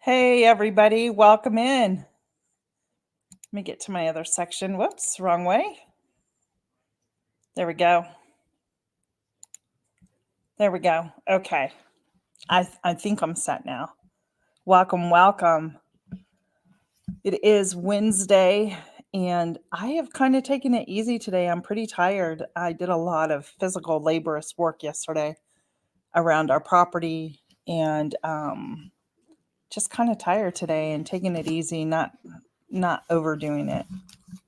Hey, everybody, welcome in. Let me get to my other section. Whoops, wrong way. There we go. There we go. Okay. I think I'm set now. Welcome, welcome. It is Wednesday, and I have kind of taken it easy today. I'm pretty tired. I did a lot of physical laborious work yesterday around our property, and just kind of tired today and taking it easy, not overdoing it.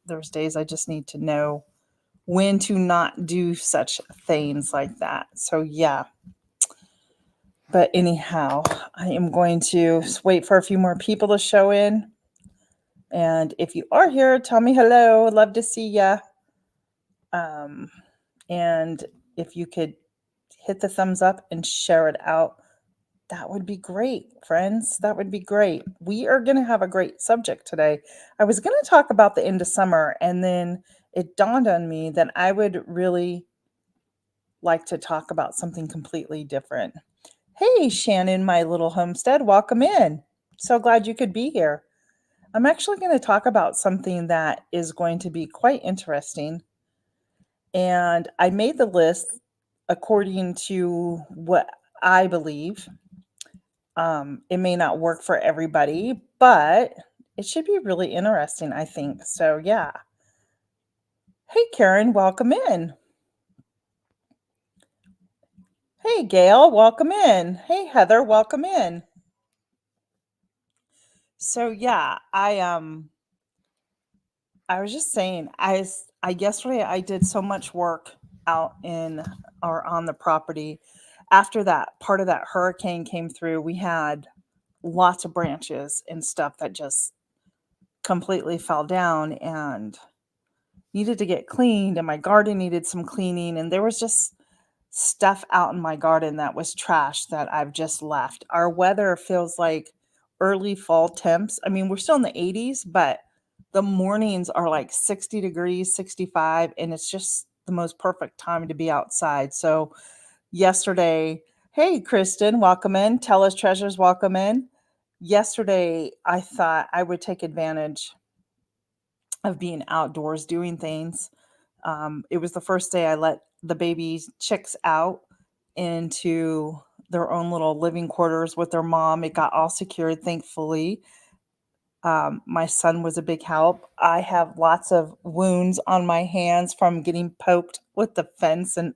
There's days I just need to know when to not do such things like that. So, yeah. But anyhow, I am going to wait for a few more people to show in. And if you are here, tell me hello. Love to see ya. And if you could hit the thumbs up and share it out, that would be great, friends. That would be great. We are going to have a great subject today. I was going to talk about the end of summer, and then it dawned on me that I would really like to talk about something completely different. Hey, Shannon, my little homestead, welcome in. So glad you could be here. I'm actually going to talk about something that is going to be quite interesting. And I made the list according to what I believe. It may not work for everybody, but it should be really interesting, I think. So, yeah. Hey, Karen, welcome in. Hey, Gail, welcome in. Hey, Heather, welcome in. So, yeah, I was just saying, I yesterday I did so much work out in or on the property. After that part of that hurricane came through, we had lots of branches and stuff that just completely fell down and needed to get cleaned, and my garden needed some cleaning, and there was just stuff out in my garden that was trash that I've just left. Our weather feels like early fall temps. I mean, we're still in the 80s, but the mornings are like 60 degrees, 65, and it's just the most perfect time to be outside. So, yesterday, hey, Kristen, welcome in. Tell us treasures, welcome in. Yesterday, I thought I would take advantage of being outdoors doing things. It was the first day I let the baby chicks out into their own little living quarters with their mom. It got all secured, thankfully. My son was a big help. I have lots of wounds on my hands from getting poked with the fence. And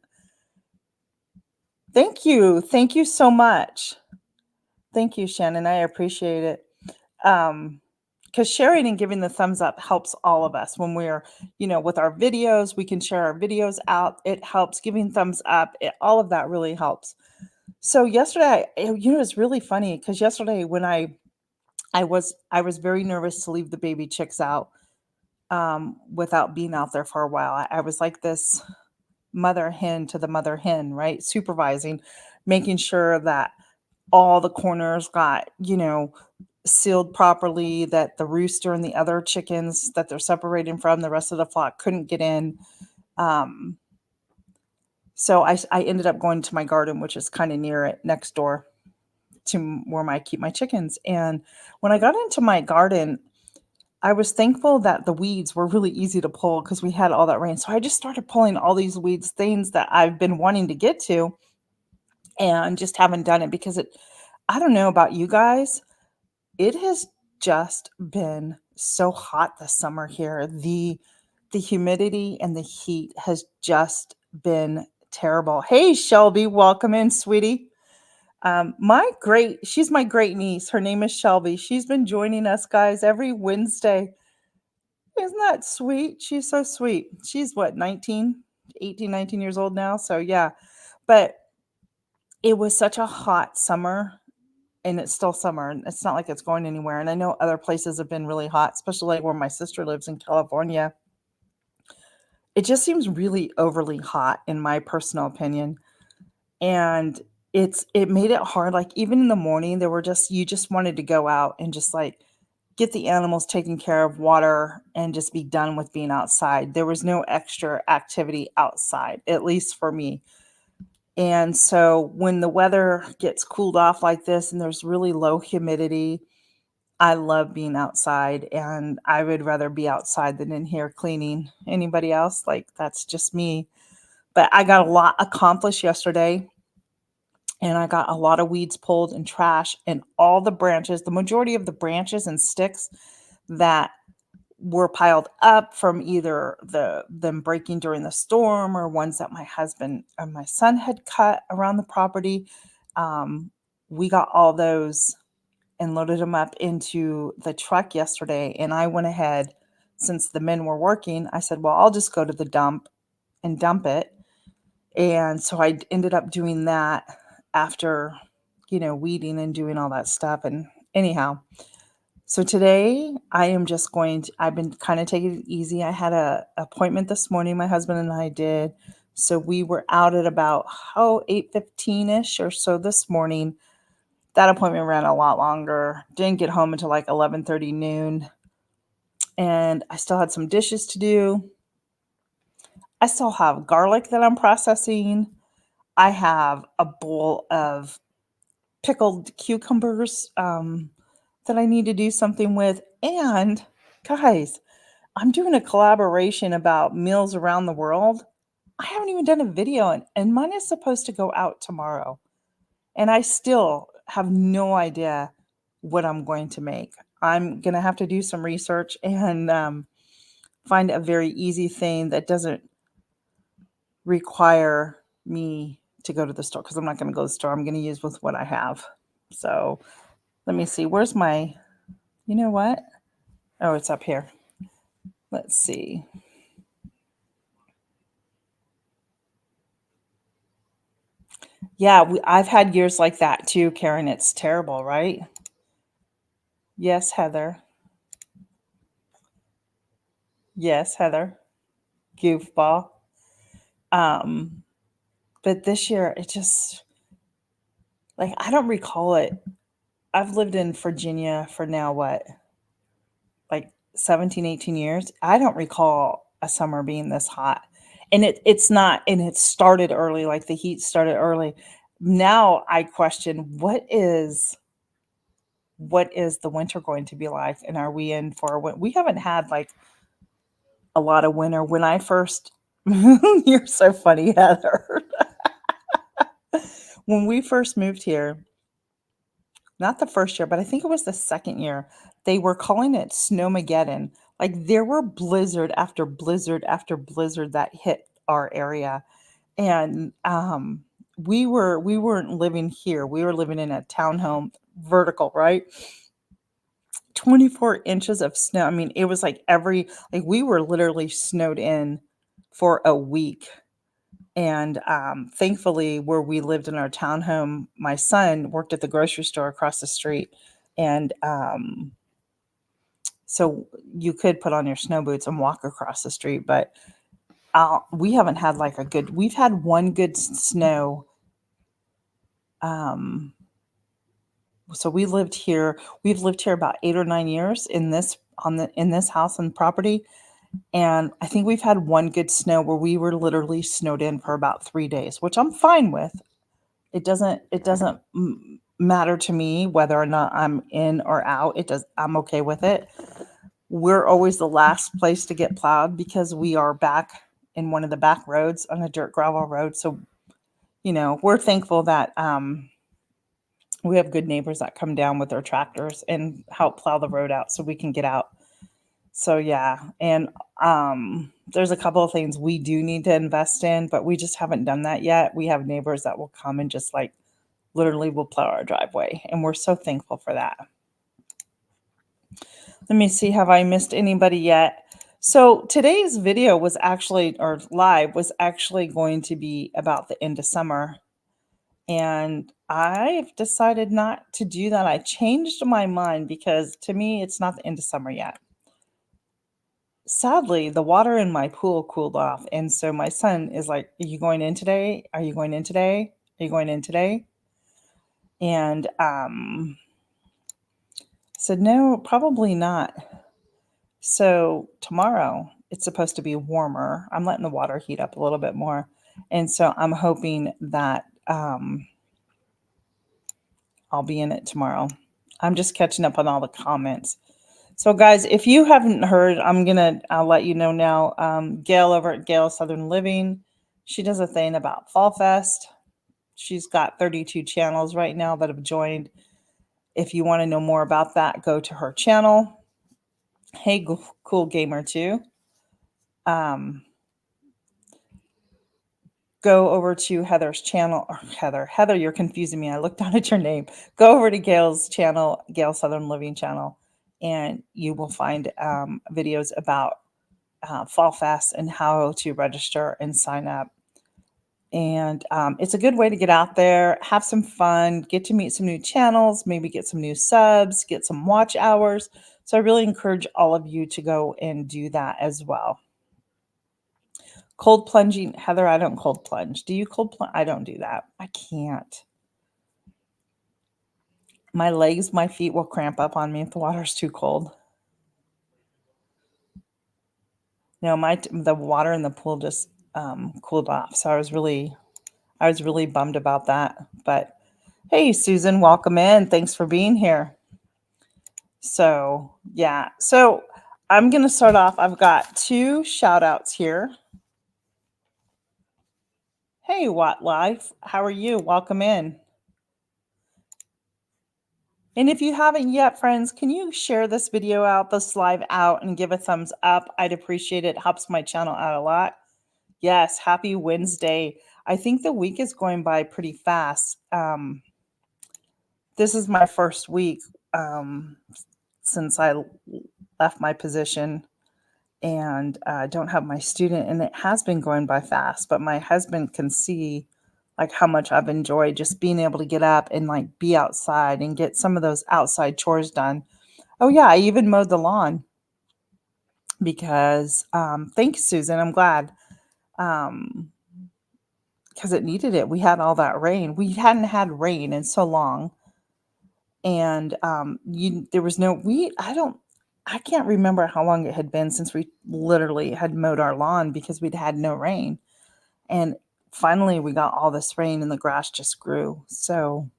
thank you. Thank you so much. Thank you, Shannon. I appreciate it. Because sharing and giving the thumbs up helps all of us when we're, with our videos, we can share our videos out. It helps giving thumbs up. All of that really helps. So yesterday, it's really funny because yesterday when I was very nervous to leave the baby chicks out without being out there for a while. I was like this mother hen to the mother hen, right? Supervising, making sure that all the corners got, sealed properly, that the rooster and the other chickens that they're separating from the rest of the flock couldn't get in. So I ended up going to my garden, which is kind of near it, next door to where I keep my chickens. And when I got into my garden, I was thankful that the weeds were really easy to pull because we had all that rain. So I just started pulling all these weeds, things that I've been wanting to get to and just haven't done it because I don't know about you guys. It has just been so hot this summer here. The humidity and the heat has just been terrible. Hey, Shelby, welcome in, sweetie. She's my great niece. Her name is Shelby. She's been joining us, guys, every Wednesday. Isn't that sweet? She's so sweet. She's what, 18, 19 years old now. So yeah, but it was such a hot summer, and it's still summer, and it's not like it's going anywhere. And I know other places have been really hot, especially where my sister lives in California. It just seems really overly hot in my personal opinion. And it made it hard. Like even in the morning, you just wanted to go out and just like get the animals taken care of, water, and just be done with being outside. There was no extra activity outside, at least for me. And so when the weather gets cooled off like this and there's really low humidity, I love being outside, and I would rather be outside than in here cleaning. Anybody else? Like, that's just me. But I got a lot accomplished yesterday, and I got a lot of weeds pulled and trash, and all the branches, the majority of the branches and sticks that were piled up from either them breaking during the storm or ones that my husband and my son had cut around the property. Um, we got all those and loaded them up into the truck yesterday. And I went ahead, since the men were working, I said, well, I'll just go to the dump and dump it. And so I ended up doing that after, weeding and doing all that stuff. And anyhow, so today I am just I've been kind of taking it easy. I had a appointment this morning, my husband and I did. So we were out at about 8:15ish or so this morning. That appointment ran a lot longer. Didn't get home until like 11:30 noon. And I still had some dishes to do. I still have garlic that I'm processing. I have a bowl of pickled cucumbers that I need to do something with. And guys, I'm doing a collaboration about meals around the world. I haven't even done a video, and mine is supposed to go out tomorrow. And I still have no idea what I'm going to make. I'm going to have to do some research and find a very easy thing that doesn't require me to go to the store, because I'm not going to go to the store. I'm going to use with what I have. So let me see. Where's my, you know what? Oh, it's up here. Let's see. Yeah, I've had years like that too, Karen. It's terrible, right? Yes, Heather. Yes, Heather. Goofball. Um, but this year it just, like, I don't recall it. I've lived in Virginia for now what? Like 17, 18 years. I don't recall a summer being this hot. And it's not, and it started early, like the heat started early. Now I question what is the winter going to be like, and are we in for we haven't had like a lot of winter. When I first You're so funny, Heather. When we first moved here, not the first year, but I think it was the second year, they were calling it Snowmageddon. Like, there were blizzard after blizzard after blizzard that hit our area. And we weren't living here. We were living in a townhome, vertical, right? 24 inches of snow. I mean, it was like we were literally snowed in for a week. And thankfully, where we lived in our townhome, my son worked at the grocery store across the street. And so you could put on your snow boots and walk across the street. But we haven't had like we've had one good snow. So we've lived here about 8 or 9 years in this house and property. And I think we've had one good snow where we were literally snowed in for about 3 days, which I'm fine with. It doesn't matter to me whether or not I'm in or out. I'm okay with it. We're always the last place to get plowed because we are back in one of the back roads on a dirt gravel road. So, we're thankful that we have good neighbors that come down with their tractors and help plow the road out so we can get out. So yeah, and there's a couple of things we do need to invest in, but we just haven't done that yet. We have neighbors that will come and just like literally will plow our driveway, and we're so thankful for that. Let me see, have I missed anybody yet? So today's video was actually, or live was actually going to be about the end of summer. And I've decided not to do that. I changed my mind because to me, it's not the end of summer yet. Sadly, the water in my pool cooled off. And so my son is like, are you going in today? Are you going in today? Are you going in today? And said, no, probably not. So tomorrow it's supposed to be warmer. I'm letting the water heat up a little bit more. And so I'm hoping that I'll be in it tomorrow. I'm just catching up on all the comments. So, guys, if you haven't heard, I'll let you know now. Gail over at Gail Southern Living, she does a thing about Fall Fest. She's got 32 channels right now that have joined. If you want to know more about that, go to her channel. Hey, Cool Gamer too. Go over to Heather's channel. Or Heather, you're confusing me. I looked down at your name. Go over to Gail's channel, Gail Southern Living channel, and you will find videos about Fall Fest and how to register and sign up. And it's a good way to get out there, have some fun, get to meet some new channels, maybe get some new subs, get some watch hours. So I really encourage all of you to go and do that as well. Cold plunging, Heather, I don't cold plunge. Do you cold plunge? I don't do that. I can't. My legs, my feet will cramp up on me if the water's too cold. No, the water in the pool just cooled off. So I was really bummed about that. But hey, Susan, welcome in. Thanks for being here. So yeah, so I'm going to start off. I've got 2 shout outs here. Hey, Watt Life, how are you? Welcome in. And if you haven't yet, friends, can you share this video out, this live out, and give a thumbs up? I'd appreciate it. Helps my channel out a lot. Yes, happy Wednesday. I think the week is going by pretty fast. This is my first week since I left my position and don't have my student, and it has been going by fast, but my husband can see like how much I've enjoyed just being able to get up and like be outside and get some of those outside chores done. Oh yeah, I even mowed the lawn because thanks, Susan. I'm glad because it needed it. We had all that rain. We hadn't had rain in so long, and there was no I can't remember how long it had been since we literally had mowed our lawn because we'd had no rain. And finally we got all this rain and the grass just grew. So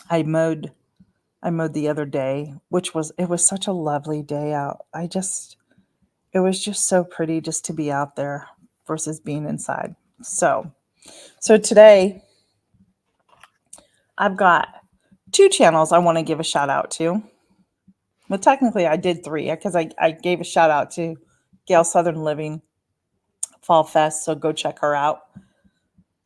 I mowed the other day, it was such a lovely day out. It was just so pretty just to be out there versus being inside. So today I've got 2 channels I want to give a shout out to. Well, technically I did 3 because I gave a shout out to Gail Southern Living Fall Fest, so go check her out.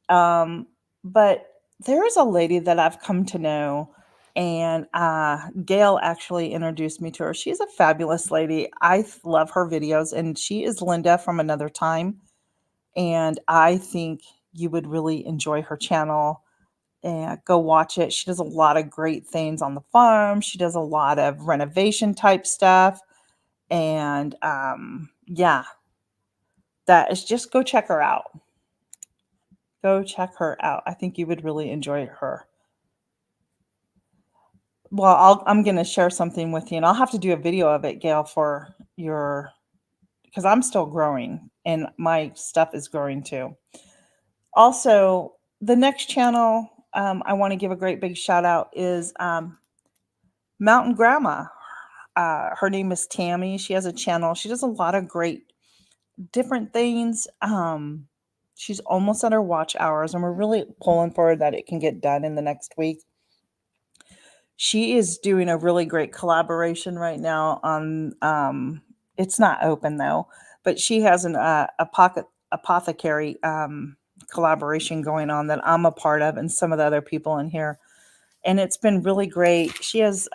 But there is a lady that I've come to know, and Gail actually introduced me to her. She's a fabulous lady. I love her videos, and she is Linda from Another Time, and I think you would really enjoy her channel. And go watch it. She does a lot of great things on the farm. She does a lot of renovation type stuff. And yeah, that is just go check her out. Go check her out. I think you would really enjoy her. Well, I'm going to share something with you, and I'll have to do a video of it, Gail, because I'm still growing and my stuff is growing too. Also, the next channel I want to give a great big shout out is Mountain Grandma. Her name is Tammy. She has a channel. She does a lot of great different things. She's almost at her watch hours, and we're really pulling for her that it can get done in the next week. She is doing a really great collaboration right now on it's not open though, but she has an apothecary collaboration going on that I'm a part of, and some of the other people in here, and it's been really great. She has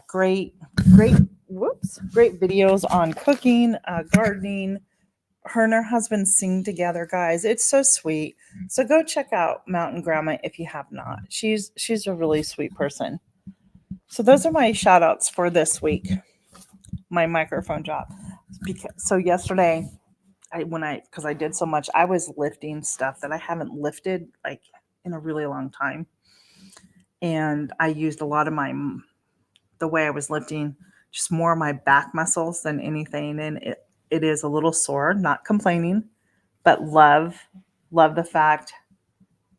great videos on cooking, gardening. Her and her husband sing together, guys. It's so sweet. So go check out Mountain Grandma if you have not. She's a really sweet person. So those are my shout outs for this week. My microphone job. So yesterday, because I did so much, I was lifting stuff that I haven't lifted like in a really long time. And I used a lot of the way I was lifting, just more of my back muscles than anything. And it is a little sore, not complaining, but love the fact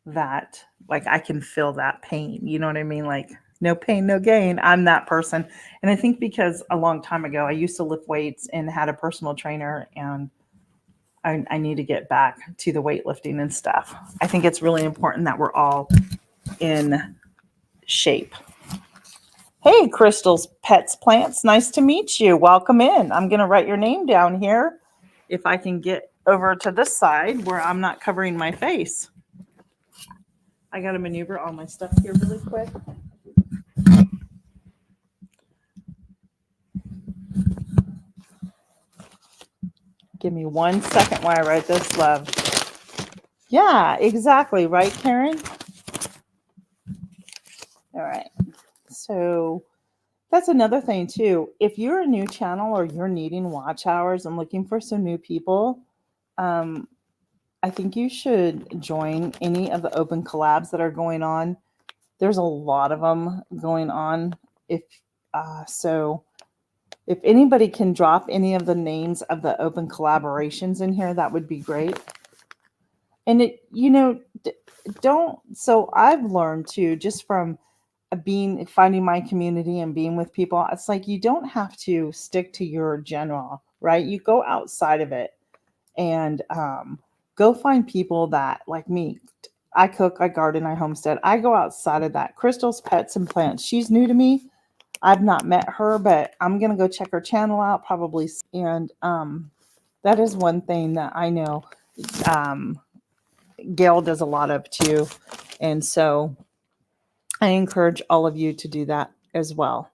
that like I can feel that pain. You know what I mean? Like No pain, no gain. I'm that person. And I think because a long time ago, I used to lift weights and had a personal trainer, and I need to get back to the weightlifting and stuff. I think it's really important that we're all in shape. Hey, Crystal's Pets Plants. Nice to meet you. Welcome in. I'm going to write your name down here if I can get over to this side where I'm not covering my face. I got to maneuver all my stuff here really quick. Give me 1 second while I write this, love. Yeah, exactly. Right, Karen? All right. So that's another thing, too. If you're a new channel or you're needing watch hours and looking for some new people, I think you should join any of the open collabs that are going on. There's a lot of them going on. So if anybody can drop any of the names of the open collaborations in here, that would be great. And so I've learned too, just from finding my community and being with people, it's like you don't have to stick to your general, right? You go outside of it and go find people that, like me, I cook, I garden, I homestead. I go outside of that. Crystal's Pets and Plants. She's new to me. I've not met her, but I'm going to go check her channel out probably. And that is one thing that I know Gail does a lot of too. And so I encourage all of you to do that as well.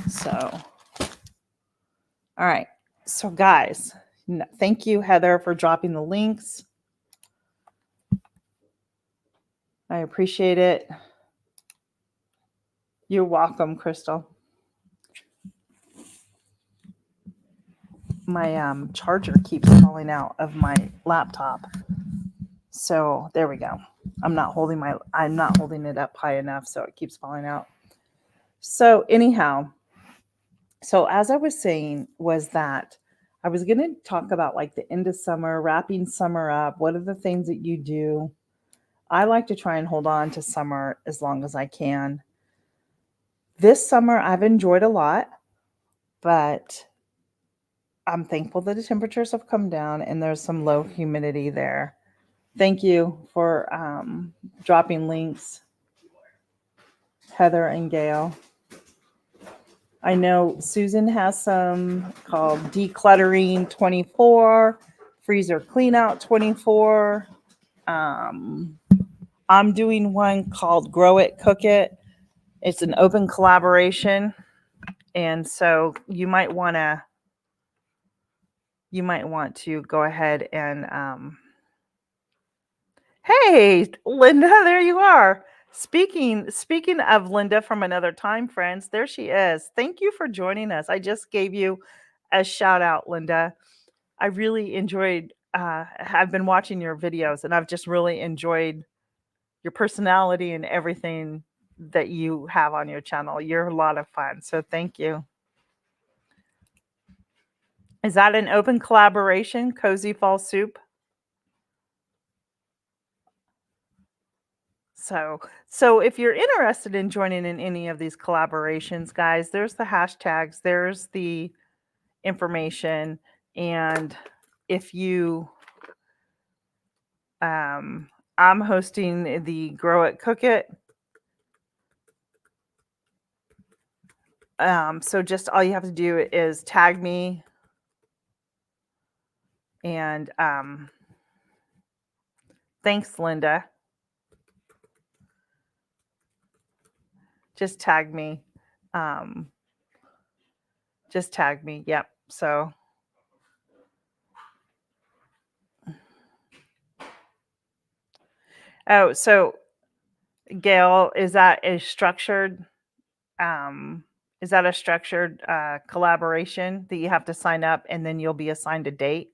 So, all right. So, guys, thank you, Heather, for dropping the links. I appreciate it. You're welcome, Crystal. My charger keeps falling out of my laptop. So there we go. I'm not holding it up high enough, so it keeps falling out. So anyhow, so as I was saying was that I was going to talk about like the end of summer, wrapping summer up. What are the things that you do? I like to try and hold on to summer as long as I can. This summer I've enjoyed a lot, but I'm thankful that the temperatures have come down and there's some low humidity there. Thank you for dropping links, Heather and Gail. I know Susan has some called Decluttering 24, Freezer Cleanout 24. I'm doing one called Grow It, Cook It. It's an open collaboration. And so you might want to go ahead and hey, Linda, there you are. Speaking of Linda from another time, friends, there she is. Thank you for joining us. I just gave you a shout out, Linda. I really enjoyed I've been watching your videos and I've just really enjoyed your personality and everything that you have on your channel. You're a lot of fun. So thank you. Is that an open collaboration, Cozy Fall Soup? So if you're interested in joining in any of these collaborations, guys, there's the hashtags, there's the information, and if you I'm hosting the Grow It, Cook It. So just all you have to do is tag me and thanks, Linda. Just tag me. Just tag me. Yep. So so Gail, is that a structured collaboration that you have to sign up and then you'll be assigned a date?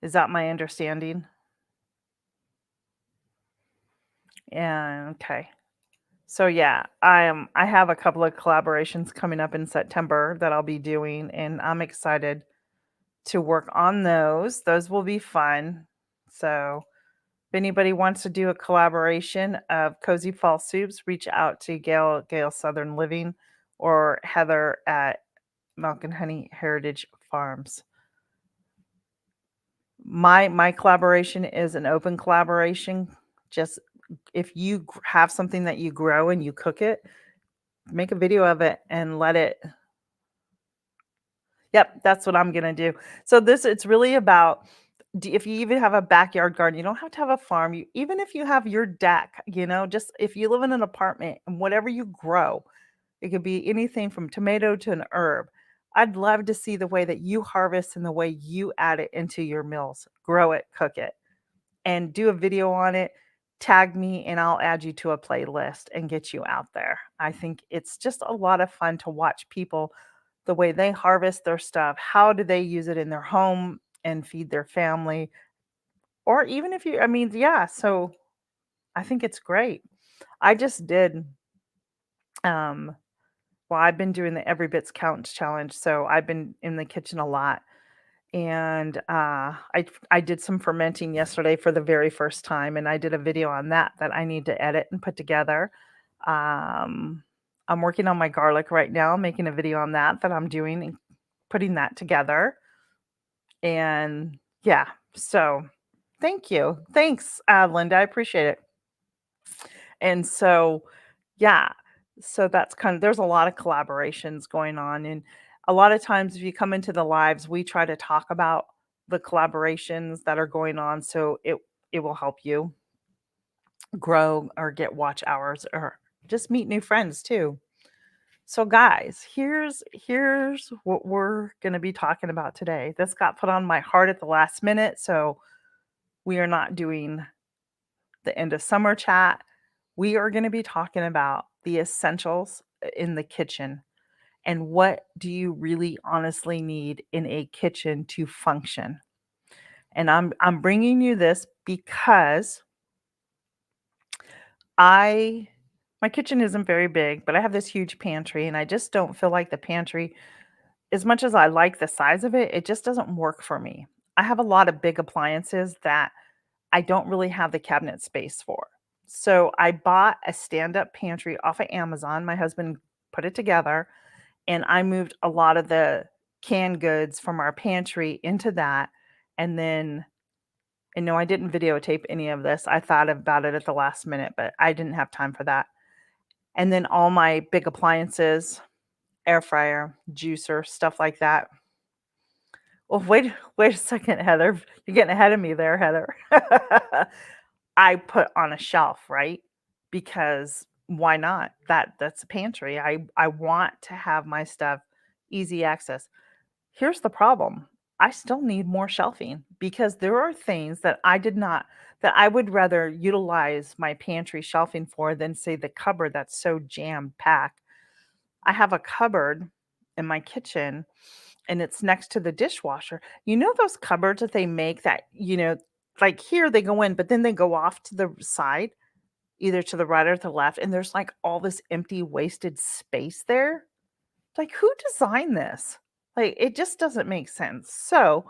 Is that my understanding? Yeah, okay. So yeah, I have a couple of collaborations coming up in September that I'll be doing, and I'm excited to work on those. Those will be fun. So If anybody wants to do a collaboration of Cozy Fall Soups, reach out to Gail Southern Living or Heather at Milk and Honey Heritage Farms. My collaboration is an open collaboration. Just if you have something that you grow and you cook it, make a video of it and let it. Yep, that's what I'm gonna do. So it's really about if you even have a backyard garden, you don't have to have a farm. You even if you have your deck, just if you live in an apartment and whatever you grow, it could be anything from tomato to an herb. I'd love to see the way that you harvest and the way you add it into your meals. Grow it, cook it, and do a video on it. Tag me and I'll add you to a playlist and get you out there. I think it's just a lot of fun to watch people the way they harvest their stuff. How do they use it in their home and feed their family? Or even if you, I mean, yeah, so I think it's great. I just did um well, I've been doing the Every Bits Counts challenge, so I've been in the kitchen a lot. And I did some fermenting yesterday for the very first time, and I did a video on that I need to edit and put together. Um, I'm working on my garlic right now, making a video on that I'm doing and putting that together. And yeah, so thank you. Thanks, Linda. I appreciate it. And so, yeah, so that's there's a lot of collaborations going on. And a lot of times, if you come into the lives, we try to talk about the collaborations that are going on. So it will help you grow or get watch hours or just meet new friends too. So guys, here's what we're going to be talking about today. This got put on my heart at the last minute, so we are not doing the end of summer chat. We are going to be talking about the essentials in the kitchen and what do you really honestly need in a kitchen to function. And I'm bringing you this because I my kitchen isn't very big, but I have this huge pantry and I just don't feel like the pantry, as much as I like the size of it, it just doesn't work for me. I have a lot of big appliances that I don't really have the cabinet space for. So I bought a stand-up pantry off of Amazon. My husband put it together and I moved a lot of the canned goods from our pantry into that. And then, and no, I didn't videotape any of this. I thought about it at the last minute, but I didn't have time for that. And then all my big appliances, air fryer, juicer, stuff like that. Well, wait a second, Heather. You're getting ahead of me there, Heather. I put on a shelf, right? Because why not? That's a pantry. I want to have my stuff easy access. Here's the problem. I still need more shelving because there are things that I would rather utilize my pantry shelving for than say the cupboard that's so jam packed. I have a cupboard in my kitchen and it's next to the dishwasher. You know those cupboards that they make that, like here they go in, but then they go off to the side, either to the right or to the left, and there's like all this empty, wasted space there. Like, who designed this? Like, it just doesn't make sense. So,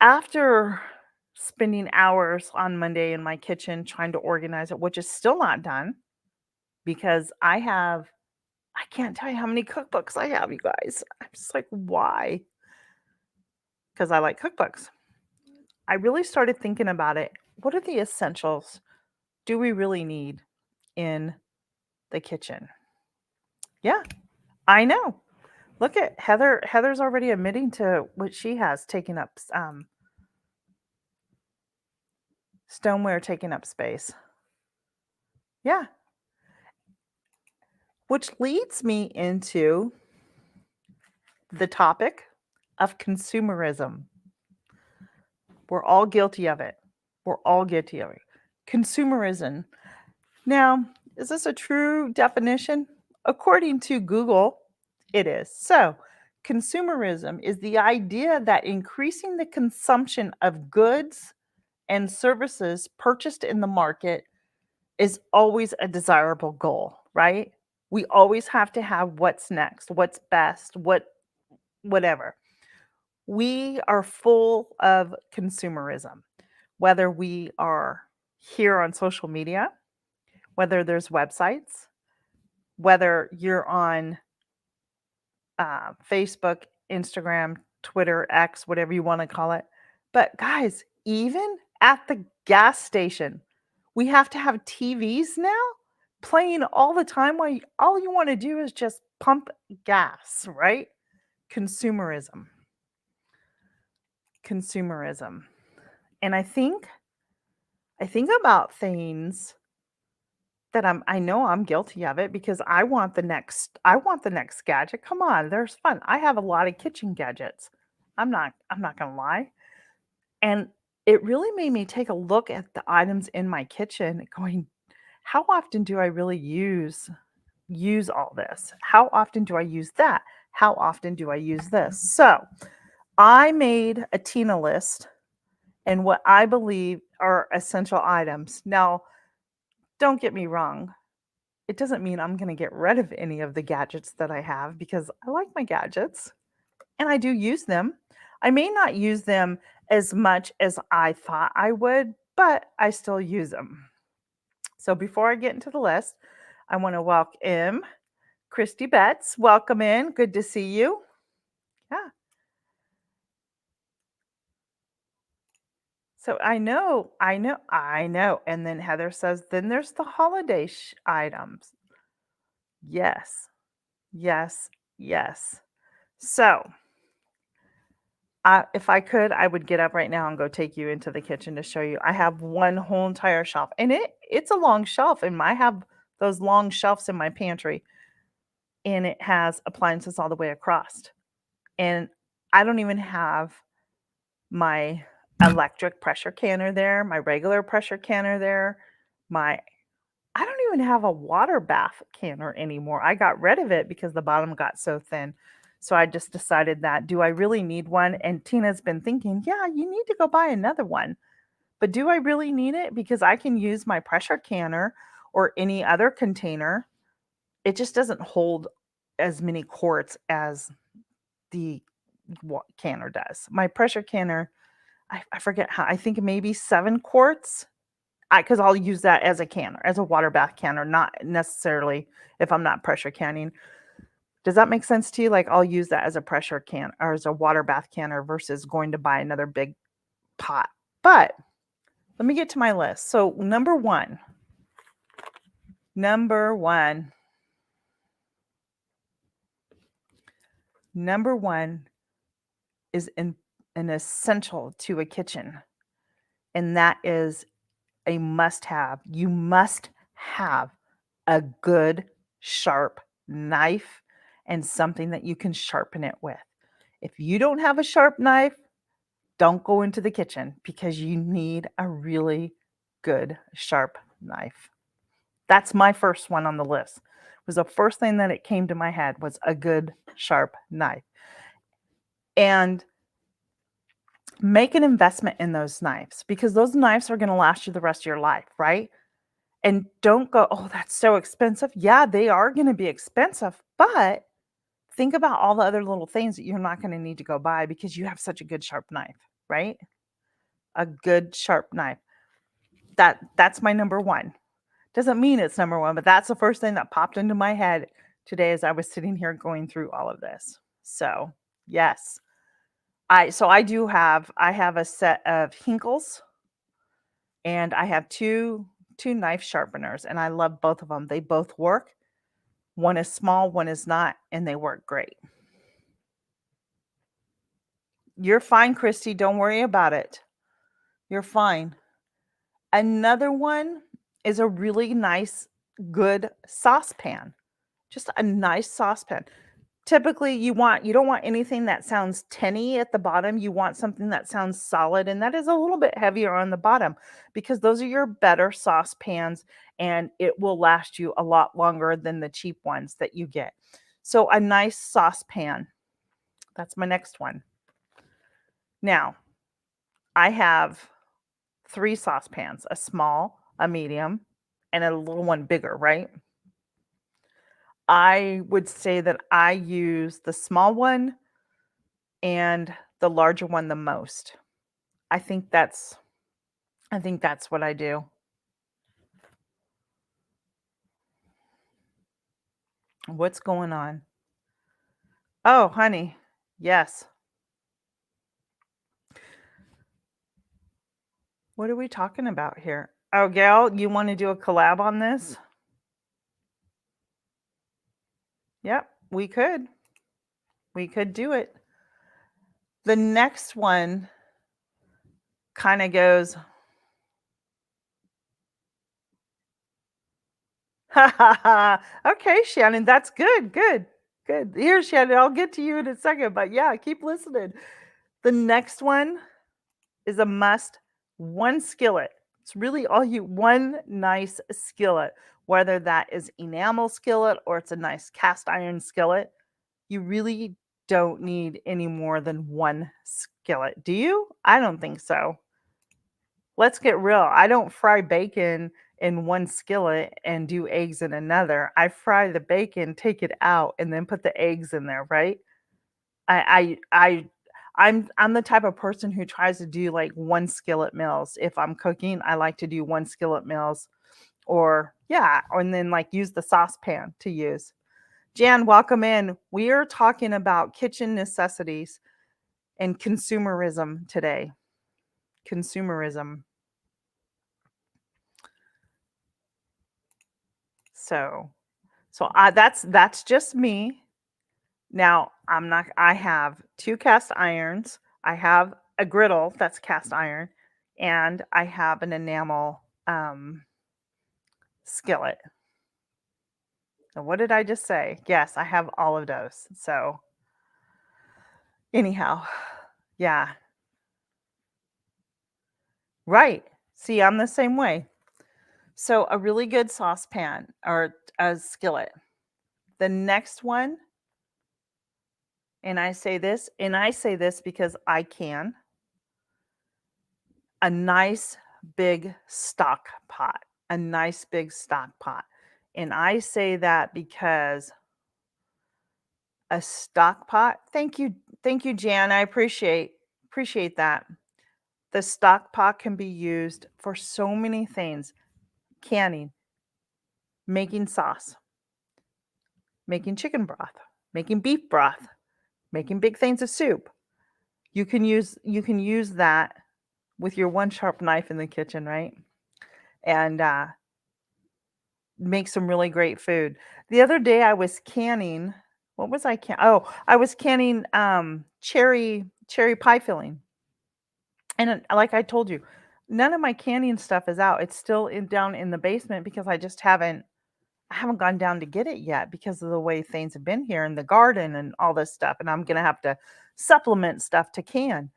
after spending hours on Monday in my kitchen trying to organize it, which is still not done because I can't tell you how many cookbooks I have, you guys. I'm just like, why? Because I like cookbooks. I really started thinking about it. What are the essentials do we really need in the kitchen? Yeah, I know. Look at Heather. Heather's already admitting to what she has taken up stoneware taking up space. Yeah, which leads me into the topic of consumerism. We're all guilty of it. We're all guilty of it. Consumerism. Now, is this a true definition? According to Google, it is. So, consumerism is the idea that increasing the consumption of goods and services purchased in the market is always a desirable goal, right? We always have to have what's next, what's best, whatever. We are full of consumerism. whether we are here on social media, whether there's websites, whether you're on Facebook, Instagram, Twitter, X, whatever you want to call it. But guys, even at the gas station, we have to have TVs now playing all the time while all you want to do is just pump gas, right? Consumerism. Consumerism. And I think about things that I know I'm guilty of it because I want the next gadget. Come on, there's fun. I have a lot of kitchen gadgets. I'm not going to lie. And it really made me take a look at the items in my kitchen going, how often do I really use all this? How often do I use that? How often do I use this? So, I made a Tina list and what I believe are essential items. Now, don't get me wrong. It doesn't mean I'm going to get rid of any of the gadgets that I have because I like my gadgets and I do use them. I may not use them as much as I thought I would, but I still use them. So before I get into the list, I want to welcome Christy Betts. Welcome in. Good to see you. Yeah. So I know. And then Heather says, then there's the holiday items. Yes, yes, yes. So if I could, I would get up right now and go take you into the kitchen to show you. I have one whole entire shelf, and it's a long shelf, and I have those long shelves in my pantry, and it has appliances all the way across. And I don't even have my electric pressure canner there, my regular pressure canner there, my I don't even have a water bath canner anymore. I got rid of it because the bottom got so thin. So I just decided that do I really need one? And Tina's been thinking, yeah, you need to go buy another one. But do I really need it? Because I can use my pressure canner or any other container. It just doesn't hold as many quarts as the canner does. My pressure canner, I forget how, I think maybe 7 quarts because I'll use that as a canner, as a water bath canner, not necessarily if I'm not pressure canning. Does that make sense to you? Like I'll use that as a pressure can or as a water bath canner versus going to buy another big pot. But let me get to my list. So number one is an essential to a kitchen, and that is a must have. You must have a good sharp knife and something that you can sharpen it with. If you don't have a sharp knife, don't go into the kitchen because you need a really good sharp knife. That's my first one on the list. Was the first thing that it came to my head was a good sharp knife. And make an investment in those knives because those knives are going to last you the rest of your life, right? And don't go, oh, that's so expensive. Yeah, they are going to be expensive, but think about all the other little things that you're not going to need to go buy because you have such a good sharp knife, right? A good sharp knife. That's my number one. Doesn't mean it's number one, but that's the first thing that popped into my head today as I was sitting here going through all of this. So, yes. I have a set of Hinkles and I have two knife sharpeners and I love both of them. They both work. One is small, one is not, and they work great. You're fine, Christy. Don't worry about it. You're fine. Another one is a really nice, good saucepan. Just a nice saucepan. Typically, you don't want anything that sounds tinny at the bottom. You want something that sounds solid, and that is a little bit heavier on the bottom because those are your better saucepans, and it will last you a lot longer than the cheap ones that you get. So a nice saucepan. That's my next one. Now, I have 3 saucepans, a small, a medium, and a little one bigger, right? I would say that I use the small one and the larger one the most. I think that's I think that's what I do. What's going on? Oh, honey. Yes. What are we talking about here? Oh, Gail, you want to do a collab on this? Yep, we could. We could do it. The next one kind of goes, ha ha ha. Okay, Shannon, that's good. Good. Good. Here, Shannon, I'll get to you in a second, but yeah, keep listening. The next one is a must, one skillet. It's really all you one nice skillet, whether that is enamel skillet or it's a nice cast iron skillet. You really don't need any more than one skillet. Do you? I don't think so. Let's get real. I don't fry bacon in one skillet and do eggs in another. I fry the bacon, take it out, and then put the eggs in there, right? I'm the type of person who tries to do like one skillet meals. If I'm cooking, I like to do one skillet meals or yeah, and then like use the saucepan to use. Jan, welcome in. We are talking about kitchen necessities and consumerism today. Consumerism. So, that's just me. Now, I have 2 cast irons. I have a griddle that's cast iron, and I have an enamel, skillet. And what did I just say? Yes, I have all of those. So, anyhow, yeah, right. See, I'm the same way. So, a really good saucepan or a skillet. The next one, and I say this because I can, a nice big stock pot, a nice big stock pot. And I say that because a stock pot, thank you, Jan. I appreciate that. The stock pot can be used for so many things: canning, making sauce, making chicken broth, making beef broth, making big things of soup. You can use that with your one sharp knife in the kitchen, right? And make some really great food. The other day I was canning. What was I can? Oh, I was canning cherry pie filling. And like I told you, none of my canning stuff is out. It's still down in the basement because I haven't gone down to get it yet because of the way things have been here in the garden and all this stuff. And I'm gonna have to supplement stuff to can.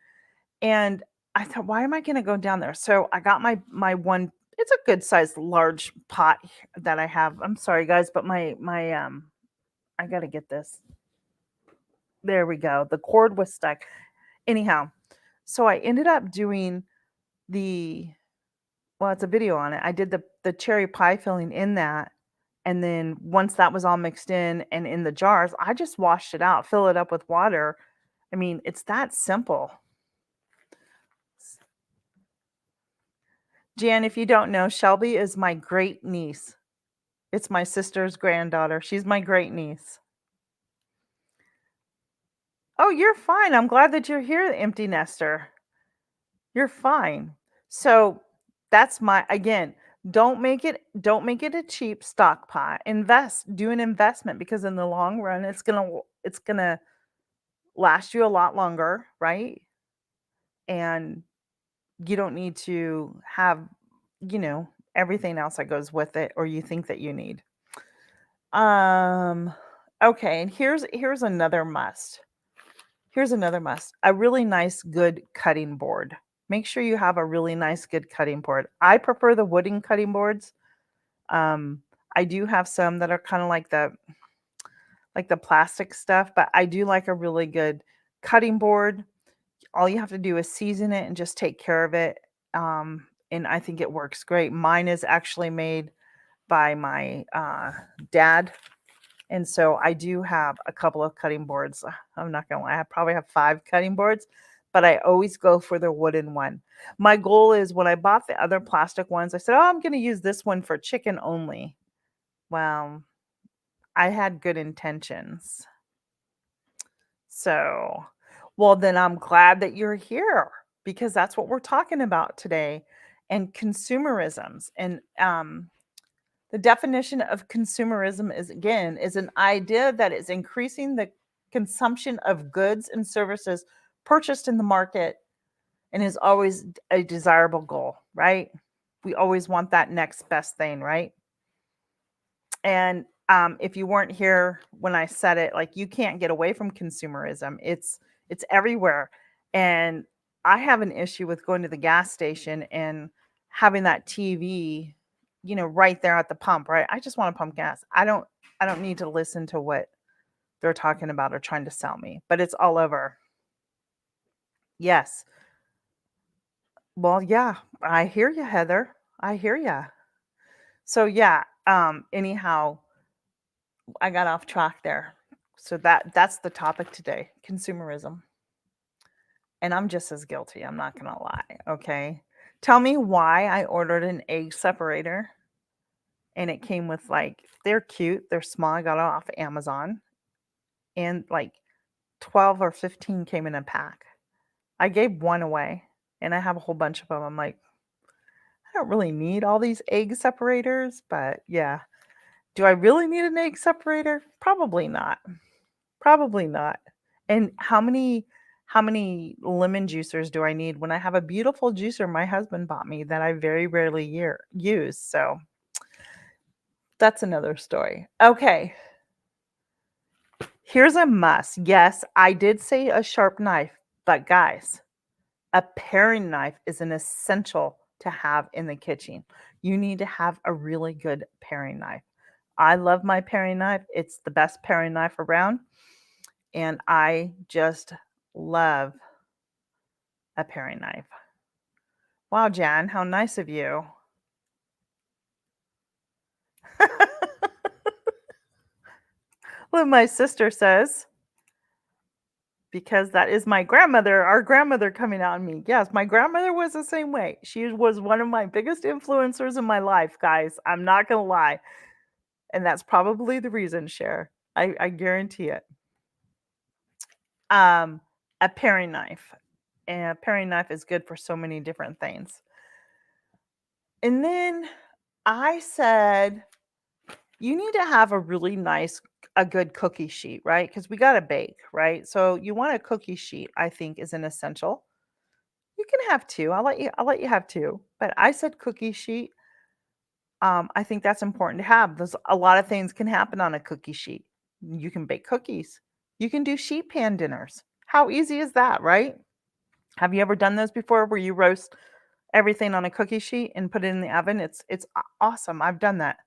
And I thought, why am I gonna go down there? So I got my one. It's a good sized large pot that I have. I'm sorry guys, but my I gotta get this. There we go. The cord was stuck. Anyhow, so I ended up doing the well, it's a video on it. I did the cherry pie filling in that, and then once that was all mixed in and in the jars, I just washed it out, fill it up with water. I mean, it's that simple. Jan, if you don't know, Shelby is my great niece. It's my sister's granddaughter. She's my great niece. Oh, you're fine. I'm glad that you're here, empty nester. You're fine. So that's my again, don't make it a cheap stock pot. Do an investment because in the long run it's gonna last you a lot longer, right? And you don't need to have, you know, everything else that goes with it or you think that you need. Um okay, and here's another must. Here's another must. A really nice good cutting board. Make sure you have a really nice good cutting board. I prefer the wooden cutting boards. Um I do have some that are kind of like the plastic stuff, but I do like a really good cutting board. All you have to do is season it and just take care of it. And I think it works great. Mine is actually made by my dad. And so I do have a couple of cutting boards. I'm not gonna lie, I probably have 5 cutting boards, but I always go for the wooden one. My goal is when I bought the other plastic ones, I said, "Oh, I'm gonna use this one for chicken only." Well, I had good intentions. So, well, then I'm glad that you're here because that's what we're talking about today and consumerisms. And the definition of consumerism is again is an idea that is increasing the consumption of goods and services purchased in the market and is always a desirable goal, right? We always want that next best thing, right? And if you weren't here when I said it, like you can't get away from consumerism. It's everywhere. And I have an issue with going to the gas station and having that TV, right there at the pump, right? I just want to pump gas. I don't need to listen to what they're talking about or trying to sell me, but it's all over. Yes. Well, yeah, I hear you, Heather. I hear you. So yeah, anyhow, I got off track there. So that's the topic today, consumerism. And I'm just as guilty, I'm not going to lie, okay? Tell me why I ordered an egg separator and it came with they're cute, they're small. I got it off Amazon and like 12 or 15 came in a pack. I gave one away and I have a whole bunch of them. I'm like, I don't really need all these egg separators, but yeah. Do I really need an egg separator? Probably not. Probably not. And how many lemon juicers do I need when I have a beautiful juicer my husband bought me that I very rarely use? So that's another story. Okay, here's a must. Yes, I did say a sharp knife, but guys, a paring knife is an essential to have in the kitchen. You need to have a really good paring knife. I love my paring knife. It's the best paring knife around. And I just love a paring knife. Wow, Jan, how nice of you. What my sister says, because that is my grandmother, our grandmother coming out on me. Yes, my grandmother was the same way. She was one of my biggest influencers in my life, guys. I'm not going to lie. And that's probably the reason, Cher. I guarantee it. Um, a paring knife. And a paring knife is good for so many different things. And then I said, you need to have a good cookie sheet, right? Because we got to bake, right? So you want a cookie sheet, I think, is an essential. You can have two. I'll let you have two. But I said cookie sheet. I think that's important to have. There's a lot of things can happen on a cookie sheet. You can bake cookies. You can do sheet pan dinners. How easy is that, right? Have you ever done those before where you roast everything on a cookie sheet and put it in the oven? It's awesome. I've done that.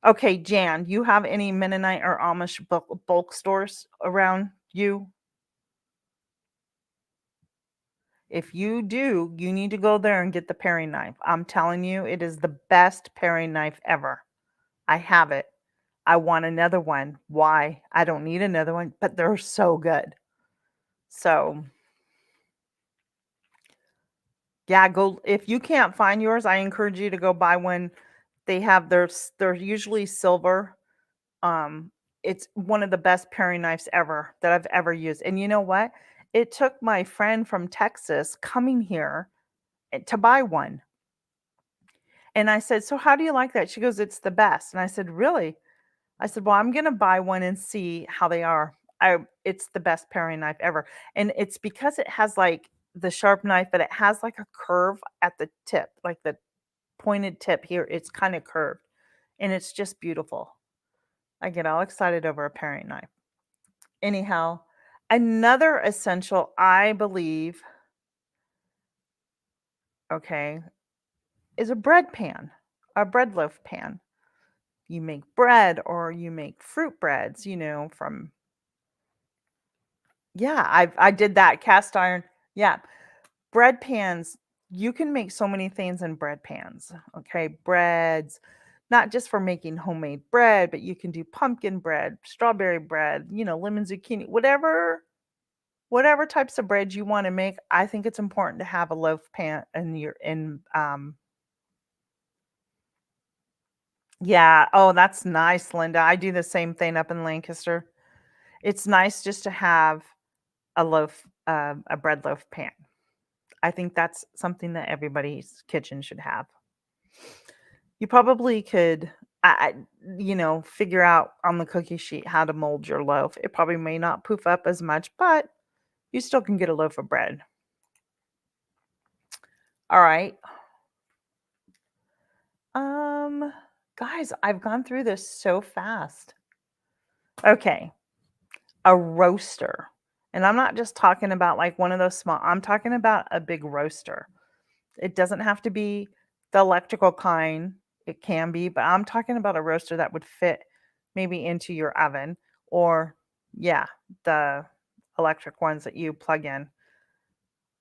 Okay, Jan, you have any Mennonite or Amish bulk stores around you? If you do, you need to go there and get the paring knife. I'm telling you, it is the best paring knife ever. I have it. I want another one. Why? I don't need another one, but they're so good. So, yeah, go if you can't find yours, I encourage you to go buy one. They're usually silver. Um, it's one of the best paring knives ever that I've ever used. And you know what? It took my friend from Texas coming here to buy one. And I said, "So how do you like that?" She goes, "It's the best." And I said, "Really?" I said, "Well, I'm gonna buy one and see how they are." It's the best paring knife ever. And it's because it has like the sharp knife, but it has like a curve at the tip, like the pointed tip here. It's kind of curved. And it's just beautiful. I get all excited over a paring knife. Anyhow, another essential, I believe, okay, is a bread pan, a bread loaf pan. You make bread or you make fruit breads, from yeah, I did that cast iron. Yeah, bread pans, you can make so many things in bread pans. Okay, breads, not just for making homemade bread, but you can do pumpkin bread, strawberry bread, lemon zucchini, whatever whatever types of bread you want to make, I think it's important to have a loaf pan in your yeah. Oh, that's nice, Linda. I do the same thing up in Lancaster. It's nice just to have a bread loaf pan. I think that's something that everybody's kitchen should have. You probably could, figure out on the cookie sheet how to mold your loaf. It probably may not poof up as much, but you still can get a loaf of bread. All right. Um, Guys, I've gone through this so fast. Okay, a roaster. And I'm not just talking about like one of those small, I'm talking about a big roaster. It doesn't have to be the electrical kind. It can be, but I'm talking about a roaster that would fit maybe into your oven or, yeah, the electric ones that you plug in.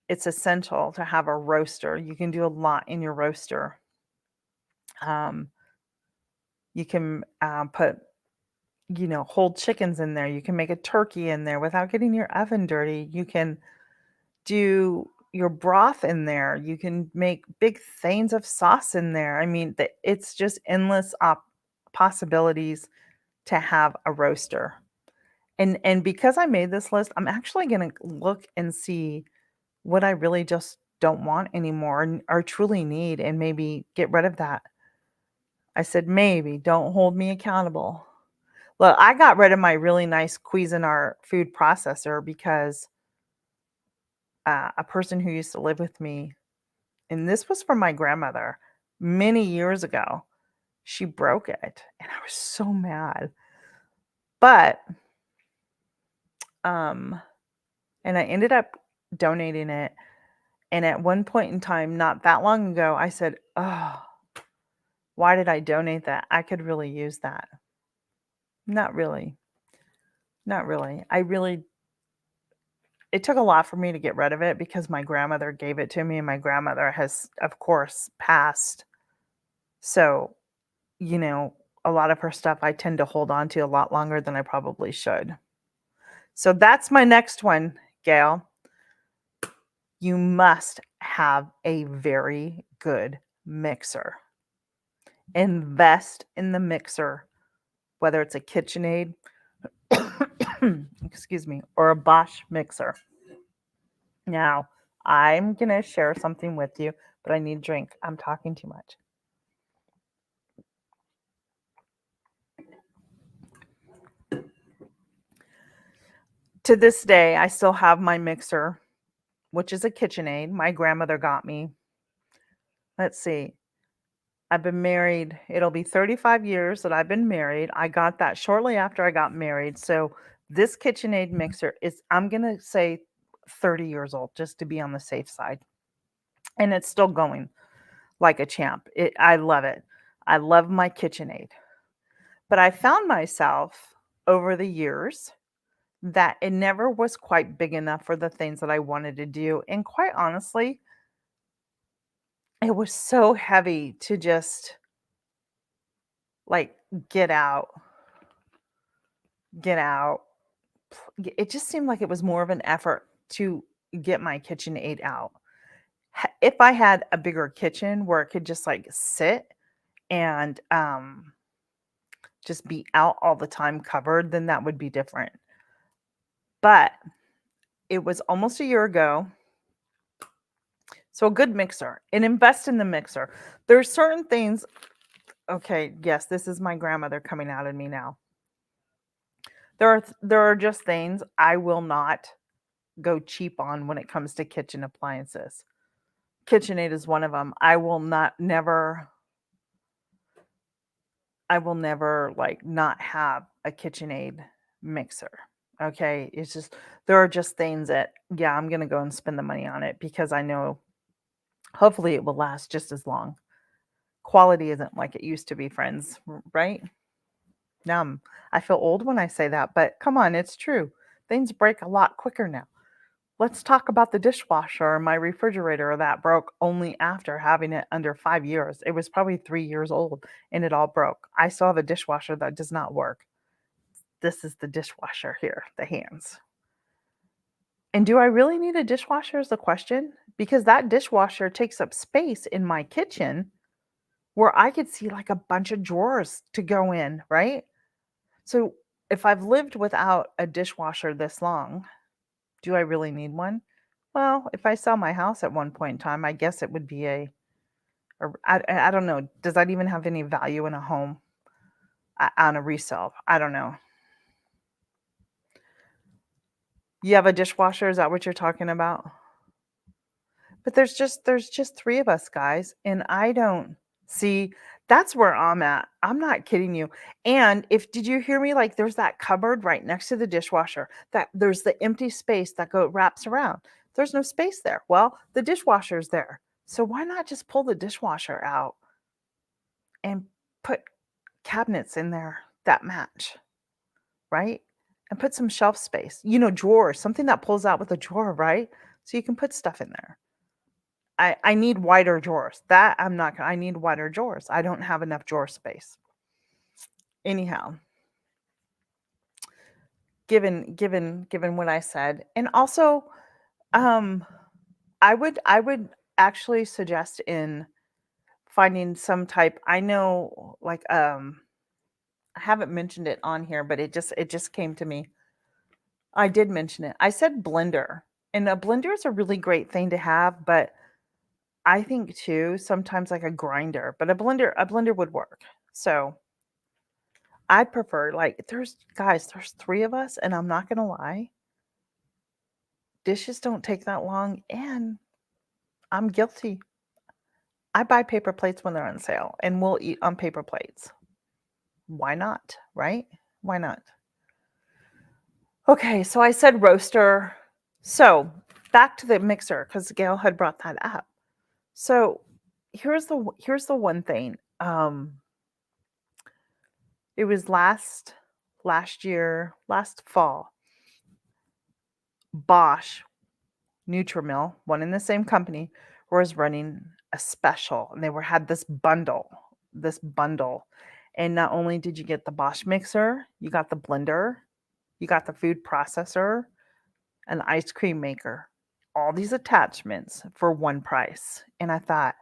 It's essential to have a roaster. You can do a lot in your roaster. Um, you can put, whole chickens in there. You can make a turkey in there without getting your oven dirty. You can do your broth in there. You can make big things of sauce in there. I mean, it's just endless possibilities to have a roaster. And because I made this list, I'm actually going to look and see what I really just don't want anymore or truly need and maybe get rid of that. I said maybe, don't hold me accountable. Well, I got rid of my really nice Cuisinart food processor because a person who used to live with me, and this was from my grandmother many years ago, she broke it, and I was so mad. But, and I ended up donating it. And at one point in time, not that long ago, I said, "Oh, why did I donate that? I could really use that." Not really. Not really. It took a lot for me to get rid of it because my grandmother gave it to me, and my grandmother has, of course, passed. So, you know, a lot of her stuff I tend to hold on to a lot longer than I probably should. So that's my next one, Gail. You must have a very good mixer. Invest in the mixer, whether it's a KitchenAid, excuse me, or a Bosch mixer. Now, I'm going to share something with you, but I need a drink. I'm talking too much. To this day, I still have my mixer, which is a KitchenAid. My grandmother got me. Let's see. I've been married. It'll be 35 years that I've been married. I got that shortly after I got married. So this KitchenAid mixer is, I'm going to say 30 years old, just to be on the safe side. And it's still going like a champ. I love it. I love my KitchenAid. But I found myself over the years that it never was quite big enough for the things that I wanted to do. And quite honestly, it was so heavy to just like get out, get out. It just seemed like it was more of an effort to get my KitchenAid out. If I had a bigger kitchen where it could just like sit and just be out all the time covered, then that would be different. But it was almost a year ago. So a good mixer and invest in the mixer. There's certain things. Okay, yes, this is my grandmother coming out of me now. There are just things I will not go cheap on when it comes to kitchen appliances. KitchenAid is one of them. I will never like not have a KitchenAid mixer. Okay, it's just there are just things that yeah, I'm going to go and spend the money on it because I know hopefully it will last just as long. Quality isn't like it used to be, friends, right? I feel old when I say that, but come on, it's true. Things break a lot quicker now. Let's talk about the dishwasher. My refrigerator that broke only after having it under 5 years. It was probably 3 years old and it all broke. I still have a dishwasher that does not work. This is the dishwasher here, the hands. And do I really need a dishwasher is the question? Because that dishwasher takes up space in my kitchen where I could see like a bunch of drawers to go in, right? So if I've lived without a dishwasher this long, do I really need one? Well, if I sell my house at one point in time, I guess it would be I don't know. Does that even have any value in a home on a resale? I don't know. You have a dishwasher? Is that what you're talking about? But there's just 3 of us, guys, and I don't see that's where I'm at. I'm not kidding you. And if did you hear me? Like, there's that cupboard right next to the dishwasher, that there's the empty space that wraps around. There's no space there. Well, the dishwasher's there. So why not just pull the dishwasher out and put cabinets in there that match, right? And put some shelf space. Drawers, something that pulls out with a drawer, right? So you can put stuff in there. I need wider drawers. That I'm not gonna I need wider drawers. I don't have enough drawer space. Anyhow, given what I said, and also, um, I would actually suggest in finding some type. I know, like, I haven't mentioned it on here, but it just came to me. I did mention it. I said blender, and a blender is a really great thing to have, but I think too sometimes like a grinder, but a blender would work. So I prefer, like, there's 3 of us, and I'm not gonna lie, dishes don't take that long, and I'm guilty. I buy paper plates when they're on sale, and we'll eat on paper plates. Why not, right? Why not? Okay, so I said roaster. So back to the mixer, because Gail had brought that up. So here's the one thing. It was last year, last fall. Bosch, Nutrimil, one in the same company, was running a special, and they had this bundle. And not only did you get the Bosch mixer, you got the blender, you got the food processor, an ice cream maker, all these attachments for one price. And I thought,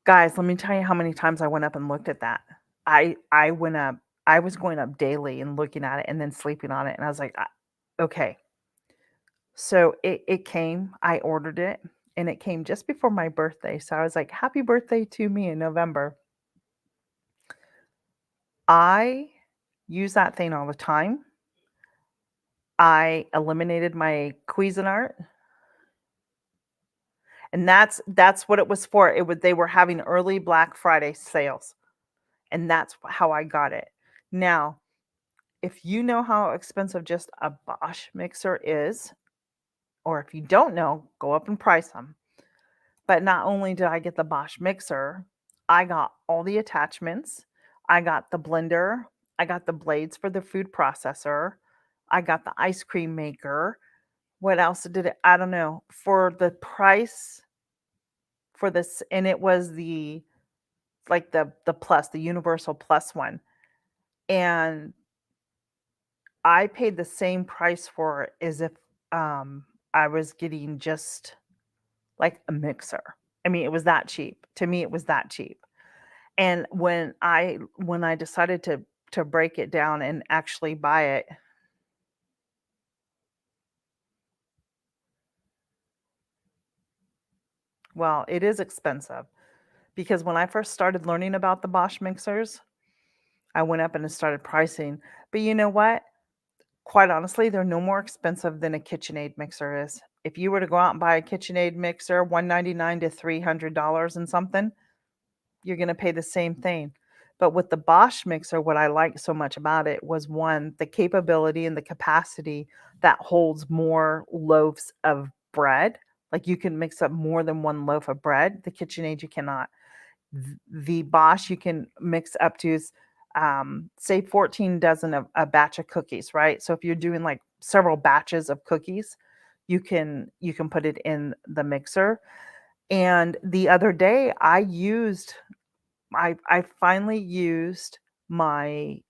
guys, let me tell you how many times I went up and looked at that. I went up, I was going up daily and looking at it and then sleeping on it. And I was like, okay. So it came, I ordered it, and it came just before my birthday. So I was like, happy birthday to me in November. I use that thing all the time. I eliminated my Cuisinart, and that's what it was for. They were having early Black Friday sales, and that's how I got it. Now, if you know how expensive just a Bosch mixer is, or if you don't know, go up and price them. But not only did I get the Bosch mixer, I got all the attachments. I got the blender. I got the blades for the food processor. I got the ice cream maker. What else did it? I don't know. For the price for this, and it was the plus, the universal plus one. And I paid the same price for it as if I was getting just like a mixer. I mean, it was that cheap. To me, it was that cheap. And when I decided to break it down and actually buy it, well, it is expensive because when I first started learning about the Bosch mixers, I went up and started pricing. But you know what? Quite honestly, they're no more expensive than a KitchenAid mixer is. If you were to go out and buy a KitchenAid mixer, 199 to $300 and something, you're gonna pay the same thing. But with the Bosch mixer, what I liked so much about it was, 1, the capability and the capacity that holds more loaves of bread. Like, you can mix up more than 1 loaf of bread. The KitchenAid, you cannot. The Bosch, you can mix up to, say 14 dozen of a batch of cookies, right? So if you're doing, like, several batches of cookies, you can put it in the mixer. And the other day, I finally used my,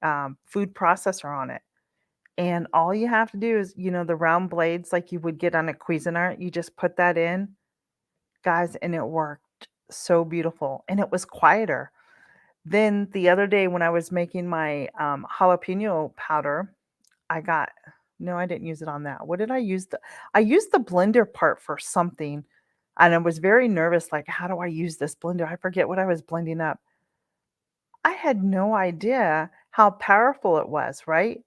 food processor on it, And all you have to do is, the round blades like you would get on a Cuisinart, you just put that in, guys, and it worked so beautiful, and it was quieter. Then the other day when I was making my, jalapeno powder, I got no, I didn't use it on that. What did I use I used the blender part for something, and I was very nervous, like, "How do I use this blender?" I forget what I was blending up. I had no idea how powerful it was, right?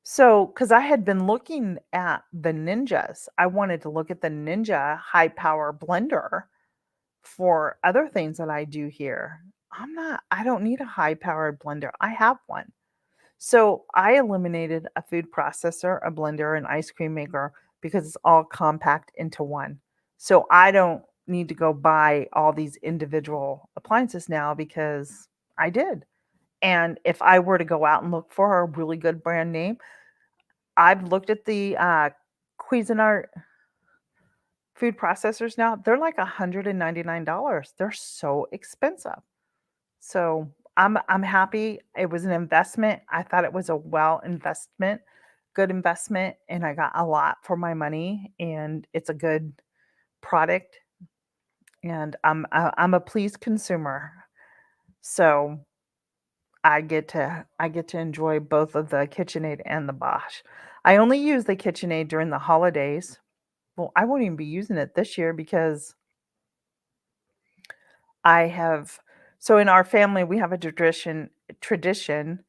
So, because I had been looking at the Ninjas, I wanted to look at the Ninja high power blender for other things that I do here. I don't need a high powered blender. I have one. So I eliminated a food processor, a blender, an ice cream maker because it's all compact into one. So I don't need to go buy all these individual appliances now because I did. And if I were to go out and look for a really good brand name, I've looked at the Cuisinart food processors now. They're like $199. They're so expensive. So I'm happy. It was an investment. I thought it was a good investment, and I got a lot for my money, and it's a good product, and I'm a pleased consumer. So I get to enjoy both of the KitchenAid and the Bosch. I only use the KitchenAid during the holidays. Well, I won't even be using it this year because I have so in our family, we have a tradition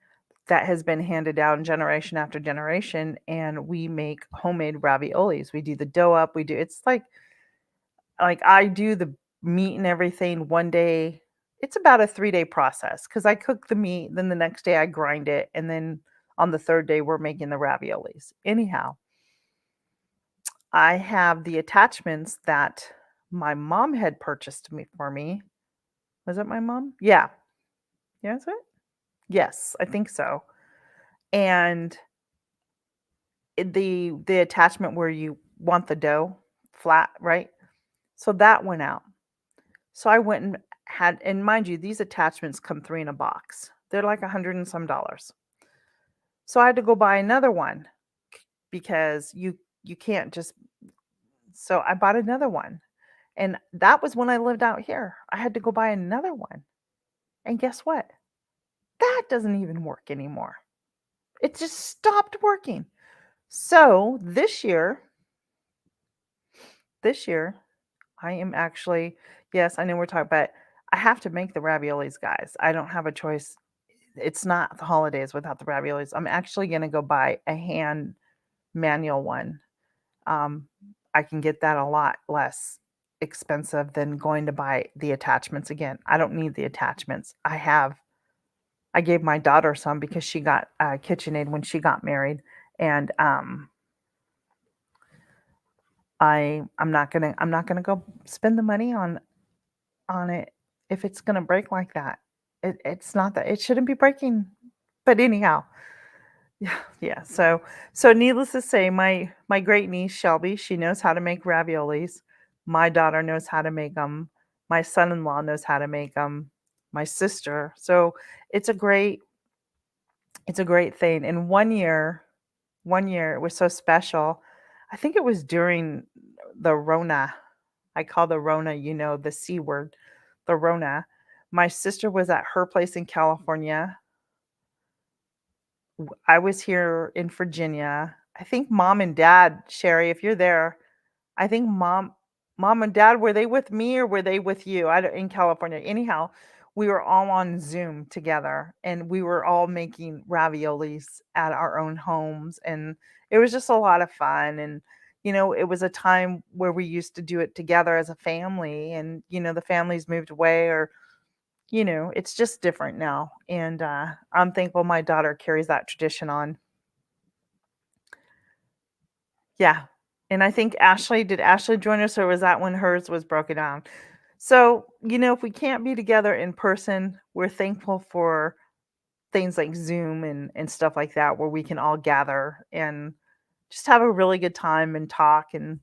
that has been handed down generation after generation, and we make homemade raviolis. We do the dough up, we do it's like I do the meat and everything one day. It's about a 3-day process because I cook the meat, then the next day I grind it, and then on the 3rd day, we're making the raviolis. Anyhow, I have the attachments that my mom had purchased me for me. Was it my mom? Yeah. Yeah, is it? Yes, I think so. And the attachment where you want the dough flat, right? So that went out. So I went and had and mind you, these attachments come 3 in a box. They're like 100 and some dollars. So I had to go buy another one because you can't just so I bought another one. And that was when I lived out here. I had to go buy another one. And guess what? That doesn't even work anymore. It just stopped working. So this year, I am actually, yes, I know we're talking, but I have to make the raviolis, guys. I don't have a choice. It's not the holidays without the raviolis. I'm actually going to go buy a hand manual one. Um, I can get that a lot less expensive than going to buy the attachments again. I don't need the attachments. I gave my daughter some because she got KitchenAid when she got married, and I'm not gonna go spend the money on it if it's gonna break like that. It's not that it shouldn't be breaking. But anyhow, yeah, yeah. So needless to say, my great niece Shelby, she knows how to make raviolis. My daughter knows how to make them. My son-in-law knows how to make them. My sister. So it's a great it's a great thing. And one year it was so special. I think it was during the Rona. I call the Rona, the C word, the Rona. My sister was at her place in California. I was here in Virginia. I think mom and dad, Sherry, if you're there, I think mom and dad, were they with me or were they with you? I don't in California. Anyhow, we were all on Zoom together and we were all making raviolis at our own homes, and it was just a lot of fun. And it was a time where we used to do it together as a family, and the families moved away, or it's just different now. And I'm thankful my daughter carries that tradition on. Yeah. And I think did Ashley join us, or was that when hers was broken down? So, if we can't be together in person, we're thankful for things like Zoom and stuff like that, where we can all gather and just have a really good time and talk. And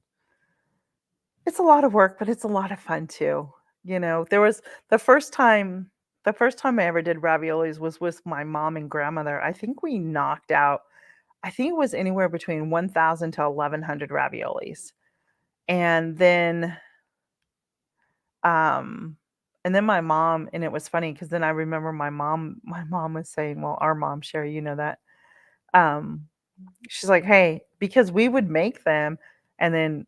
it's a lot of work, but it's a lot of fun too. There was the first time, I ever did raviolis was with my mom and grandmother. I think we knocked out I think it was anywhere between 1,000 to 1,100 raviolis. And then, um, and then my mom, and it was funny because then I remember my mom was saying, well, our mom, Sherry, you know that, um, she's like, hey, because we would make them and then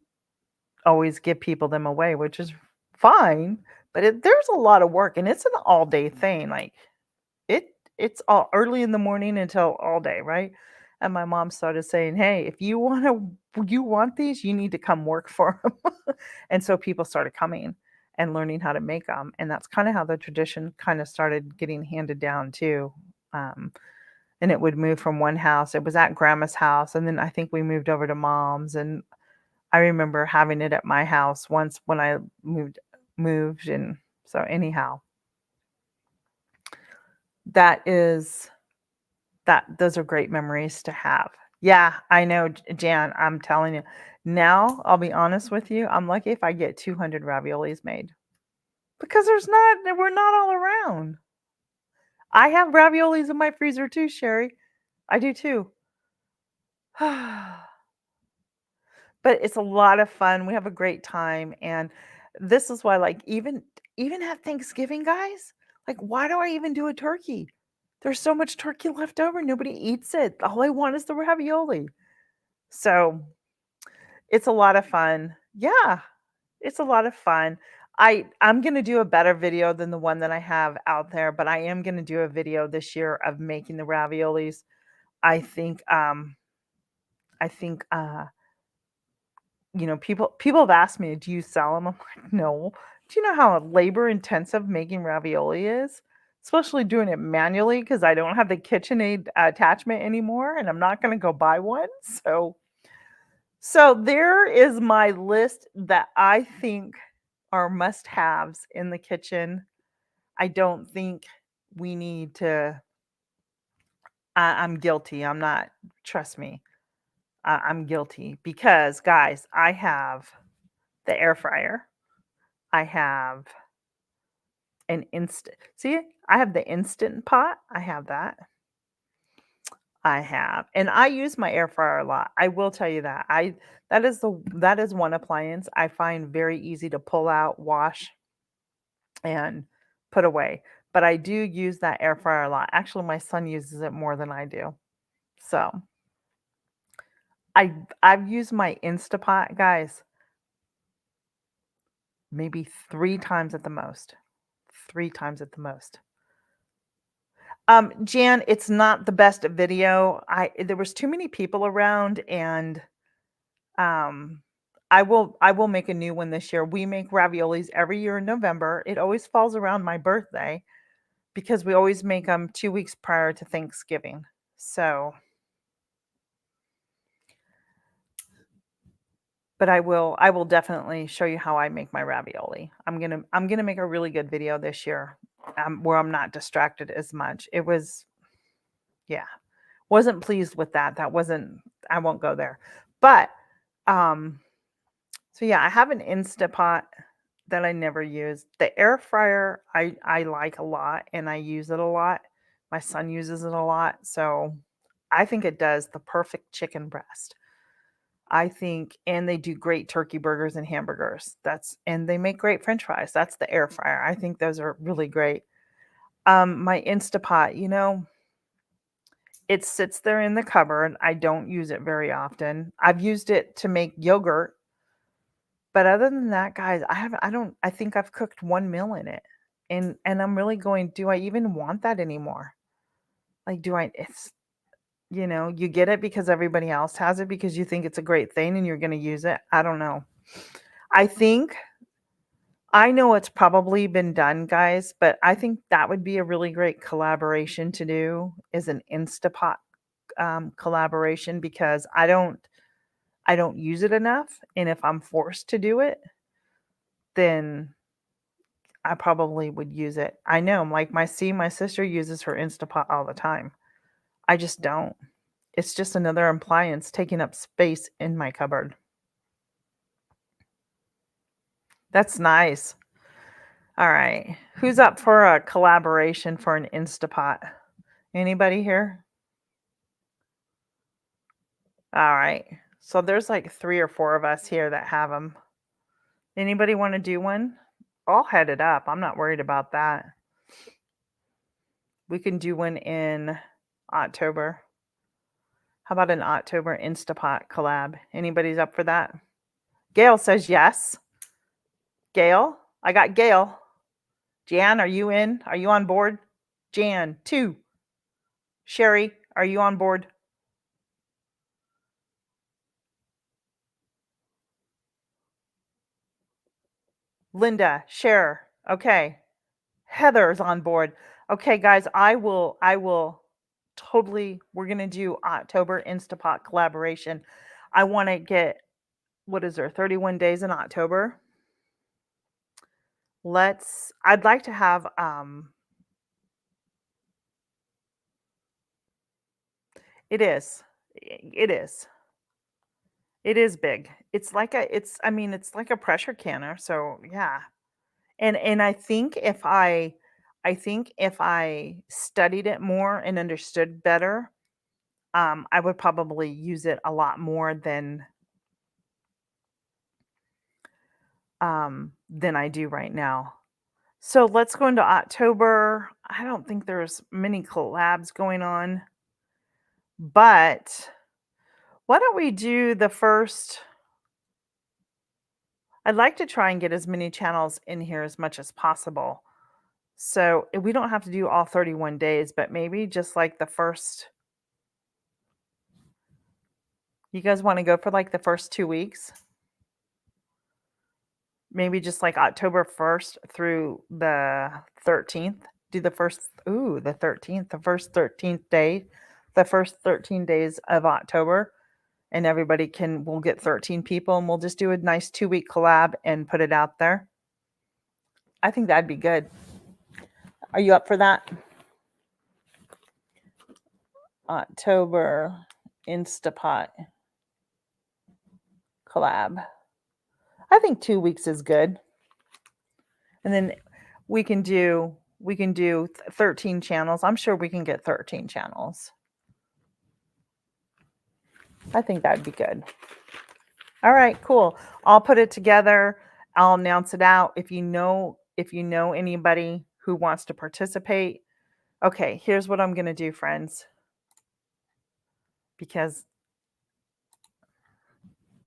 always give people them away, which is fine, but there's a lot of work and it's an all day thing. Like it's all early in the morning until all day, right? And my mom started saying, "Hey, if you want these, you need to come work for them." And so people started coming and learning how to make them, and that's kind of how the tradition kind of started getting handed down too. Um, and it would move from one house. It was at grandma's house, and then I think we moved over to mom's, and I remember having it at my house once when I moved, and so anyhow, that is those are great memories to have. Yeah, I know, Jan, I'm telling you. Now, I'll be honest with you, I'm lucky if I get 200 raviolis made because we're not all around. I have raviolis in my freezer too, Sherry. I do too. But it's a lot of fun. We have a great time, and this is why, like, even at Thanksgiving, guys, like, why do I even do a turkey? There's so much turkey left over, nobody eats it. All I want is the ravioli. So, it's a lot of fun. Yeah, it's a lot of fun. I'm gonna do a better video than the one that I have out there, but I am gonna do a video this year of making the raviolis. I think, I think, people have asked me, "Do you sell them?" I'm like, "No." Do you know how labor intensive making ravioli is? Especially doing it manually because I don't have the KitchenAid attachment anymore, and I'm not gonna go buy one. So there is my list that I think are must-haves in the kitchen. I don't think we need to I'm guilty. I'm not trust me. I'm guilty because, guys, I have the air fryer. I have an instant see, I have the Instant Pot, I have that. I have and I use my air fryer a lot. I will tell you that. I that is one appliance I find very easy to pull out, wash, and put away. But I do use that air fryer a lot. Actually, my son uses it more than I do. So, I've used my Instapot, guys, maybe 3 times at the most. 3 times at the most. Jan, it's not the best video. There was too many people around and um I will make a new one this year. We make raviolis every year in November. It always falls around my birthday because we always make them 2 weeks prior to Thanksgiving. So, but I will definitely show you how I make my ravioli. I'm gonna make a really good video this year, where I'm not distracted as much. It was yeah. Wasn't pleased with that. That wasn't I won't go there. But, um, so yeah, I have an Instapot that I never use. The air fryer, I like a lot, and I use it a lot. My son uses it a lot, so I think it does the perfect chicken breast. I think and they do great turkey burgers and hamburgers. And they make great french fries. That's the air fryer. I think those are really great. My Instapot, it sits there in the cupboard. I don't use it very often. I've used it to make yogurt, but other than that, guys, I think I've cooked 1 meal in it. And I'm really going, do I even want that anymore? Like, do I it's you get it because everybody else has it because you think it's a great thing and you're going to use it. I don't know. I think I know it's probably been done, guys, but I think that would be a really great collaboration to do is an Instapot collaboration because I don't use it enough, and if I'm forced to do it, then I probably would use it. I know, like my sister uses her Instapot all the time. I just don't. It's just another appliance taking up space in my cupboard. That's nice. All right. Who's up for a collaboration for an Instapot? Anybody here? All right. So there's like 3 or 4 of us here that have them. Anybody wanna do one? I'll head it up. I'm not worried about that. We can do one in October. How about an October Instapot collab? Anybody's up for that? Gail says yes. Gail? I got Gail. Jan, are you in? Are you on board? Jan, 2. Sherry, are you on board? Linda, share. Okay. Heather's on board. Okay, guys, I will totally we're gonna do October Instapot collaboration. I want to get what is there, 31 days in October? I'd like to have it is. It is. It is big. It's I mean, it's like a pressure canner, so yeah. And I think if I studied it more and understood better, I would probably use it a lot more than I do right now. So let's go into October. I don't think there's many collabs going on, but why don't we do the first I'd like to try and get as many channels in here as much as possible. So we don't have to do all 31 days, but maybe just like the first you guys want to go for like the first 2 weeks? Maybe just like October 1st through the 13th. Do the first the 13th, the first 13th day, the first 13 days of October, and everybody we'll get 13 people and we'll just do a nice 2-week collab and put it out there. I think that'd be good. Are you up for that? October Instapot collab. I think 2 weeks is good. And then we can do 13 channels. I'm sure we can get 13 channels. I think that'd be good. All right, cool. I'll put it together. I'll announce it out. If you know anybody who wants to participate. Okay, here's what I'm going to do, friends. Because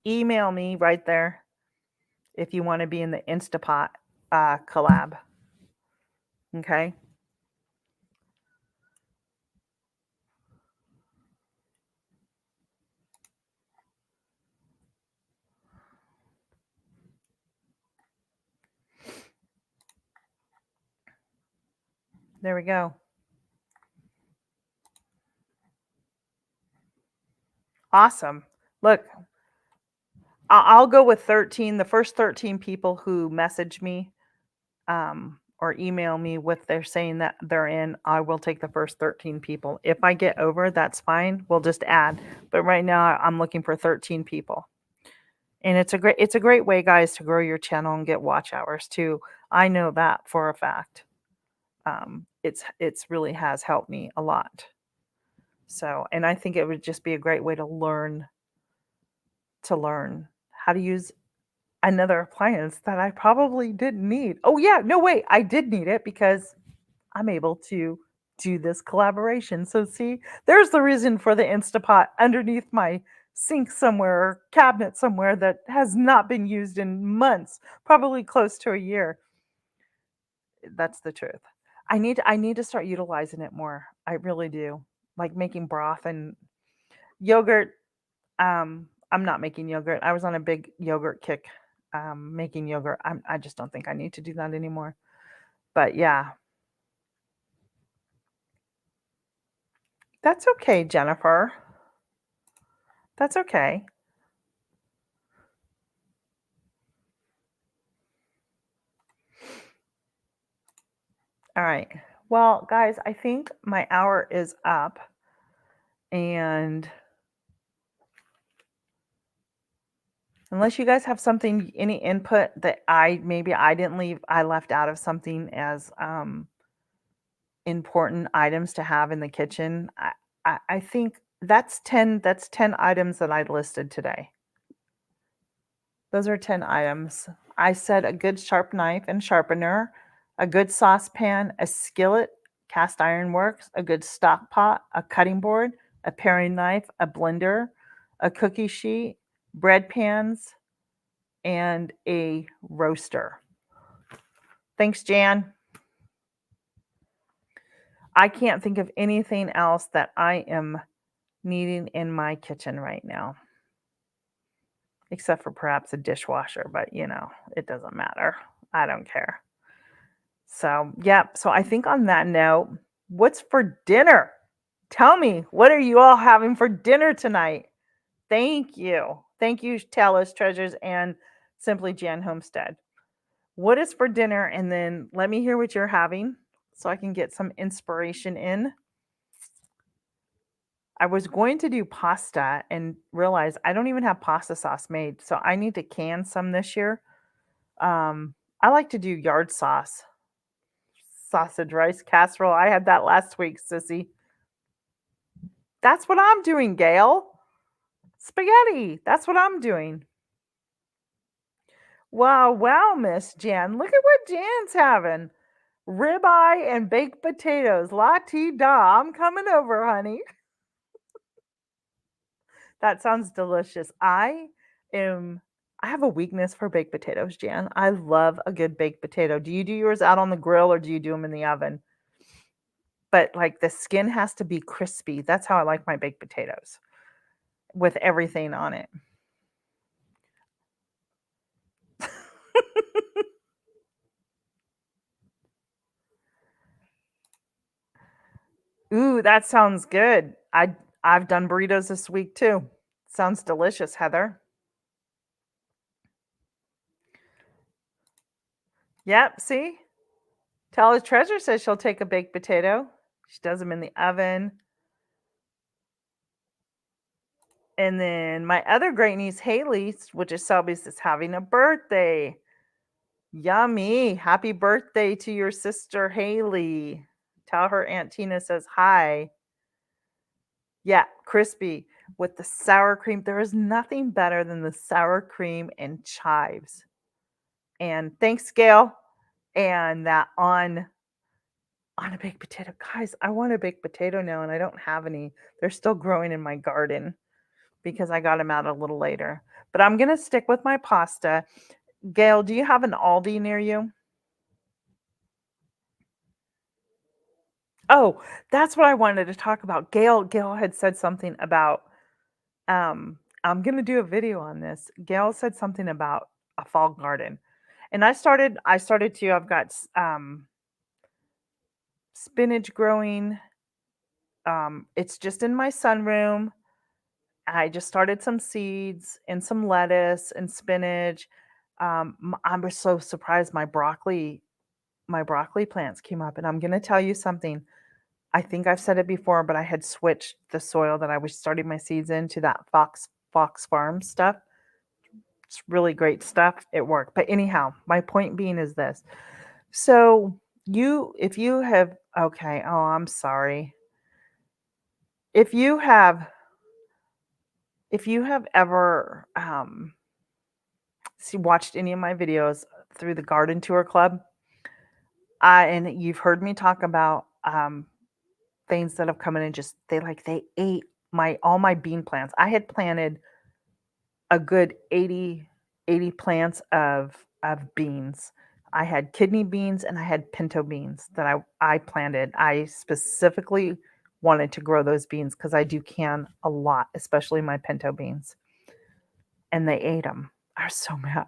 email me right there if you want to be in the Instapot collab. Okay? There we go. Awesome. Look, I'll go with 13. The first 13 people who message me or email me with they're saying that they're in, I will take the first 13 people. If I get over, that's fine. We'll just add. But right now I'm looking for 13 people. And it's a great way, guys, to grow your channel and get watch hours too. I know that for a fact. It's really has helped me a lot. So, and I think it would just be a great way to learn how to use another appliance that I probably didn't need. Oh yeah, no wait, I did need it because I'm able to do this collaboration. So see, there's the reason for the Instapot underneath my sink somewhere or cabinet somewhere that has not been used in months, probably close to a year. That's the truth. I need to start utilizing it more. I really do. Like making broth and yogurt. I'm not making yogurt. I was on a big yogurt kick making yogurt. I just don't think I need to do that anymore. But yeah, that's okay, Jennifer. That's okay. All right. Well, guys, I think my hour is up. And unless you guys have something, any input that maybe I didn't leave, I left out of something as important items to have in the kitchen. I think That's 10 items that I listed today. Those are 10 items. I said a good sharp knife and sharpener, a good saucepan, a skillet, cast iron works, a good stock pot, a cutting board, a paring knife, a blender, a cookie sheet, bread pans, and a roaster. Thanks, Jan. I can't think of anything else that I am needing in my kitchen right now, except for perhaps a dishwasher, but it doesn't matter. I don't care. So, yeah. So I think on that note, what's for dinner? Tell me, what are you all having for dinner tonight? Thank you. Thank you, Talos Treasures and Simply Jan Homestead. What is for dinner? And then let me hear what you're having so I can get some inspiration in. I was going to do pasta and realize I don't even have pasta sauce made. So I need to can some this year. I like to do yard sauce, sausage rice casserole. I had that last week, sissy. That's what I'm doing, Gail. Spaghetti. That's what I'm doing. Wow, wow, Miss Jan. Look at what Jan's having. Ribeye and baked potatoes. La ti da. I'm coming over, honey. That sounds delicious. I have a weakness for baked potatoes, Jan. I love a good baked potato. Do you do yours out on the grill or do you do them in the oven? But like the skin has to be crispy. That's how I like my baked potatoes with everything on it. Ooh, that sounds good. I've done burritos this week too. Sounds delicious, Heather. Yep, see? Talis Treasure says she'll take a baked potato. She does them in the oven. And then my other great niece, Haley, which is Selby's, is having a birthday. Yummy. Happy birthday to your sister, Haley. Tell her Aunt Tina says hi. Yeah, crispy with the sour cream. There is nothing better than the sour cream and chives. And thanks, Gail. And that on a baked potato. Guys, I want a baked potato now and I don't have any. They're still growing in my garden because I got them out a little later. But I'm going to stick with my pasta. Gail, do you have an Aldi near you? Oh, that's what I wanted to talk about. Gail had said something about I'm going to do a video on this. Gail said something about a fall garden. And I started too. I've got spinach growing. It's just in my sunroom. I just started some seeds and some lettuce and spinach. I was so surprised my broccoli plants came up, and I'm going to tell you something. I think I've said it before, but I had switched the soil that I was starting my seeds in to that Fox Farm stuff. It's really great stuff. It worked. But anyhow, my point being is this. So if you have, okay, oh, I'm sorry. If you have ever watched any of my videos through the Garden Tour Club, and you've heard me talk about things that have come in and just they ate all my bean plants. I had planted a good 80 plants of beans. I had kidney beans and I had pinto beans that I planted. I specifically wanted to grow those beans because I do can a lot, especially my pinto beans. And they ate them. I was so mad.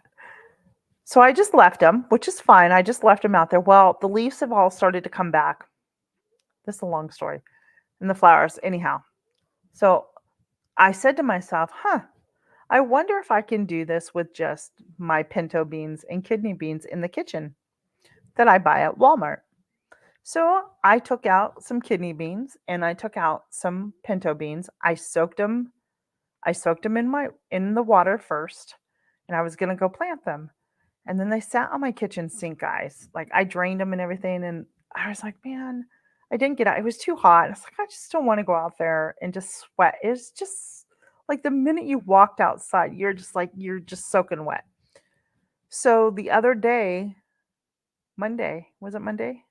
So I just left them, which is fine. I just left them out there. Well, the leaves have all started to come back. This is a long story. And the flowers, anyhow. So I said to myself, I wonder if I can do this with just my pinto beans and kidney beans in the kitchen that I buy at Walmart. So I took out some kidney beans and I took out some pinto beans. I soaked them in the water first, and I was going to go plant them. And then they sat on my kitchen sink, guys. Like I drained them and everything, and I was like, man, I didn't get out. It was too hot. I was like, I just don't want to go out there and just sweat. It's just like the minute you walked outside, you're just soaking wet. So the other day, Monday, was it Monday?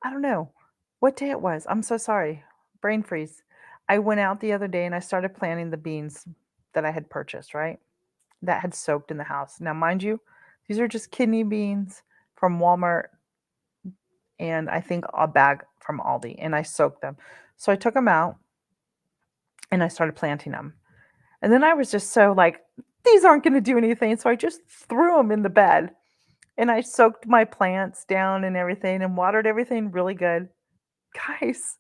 I don't know what day it was. I'm so sorry. Brain freeze. I went out the other day and I started planting the beans that I had purchased, right? That had soaked in the house. Now, mind you, these are just kidney beans from Walmart and I think a bag from Aldi, and I soaked them. So I took them out and I started planting them. And then I was just so like, these aren't going to do anything. So I just threw them in the bed and I soaked my plants down and everything and watered everything really good. Guys,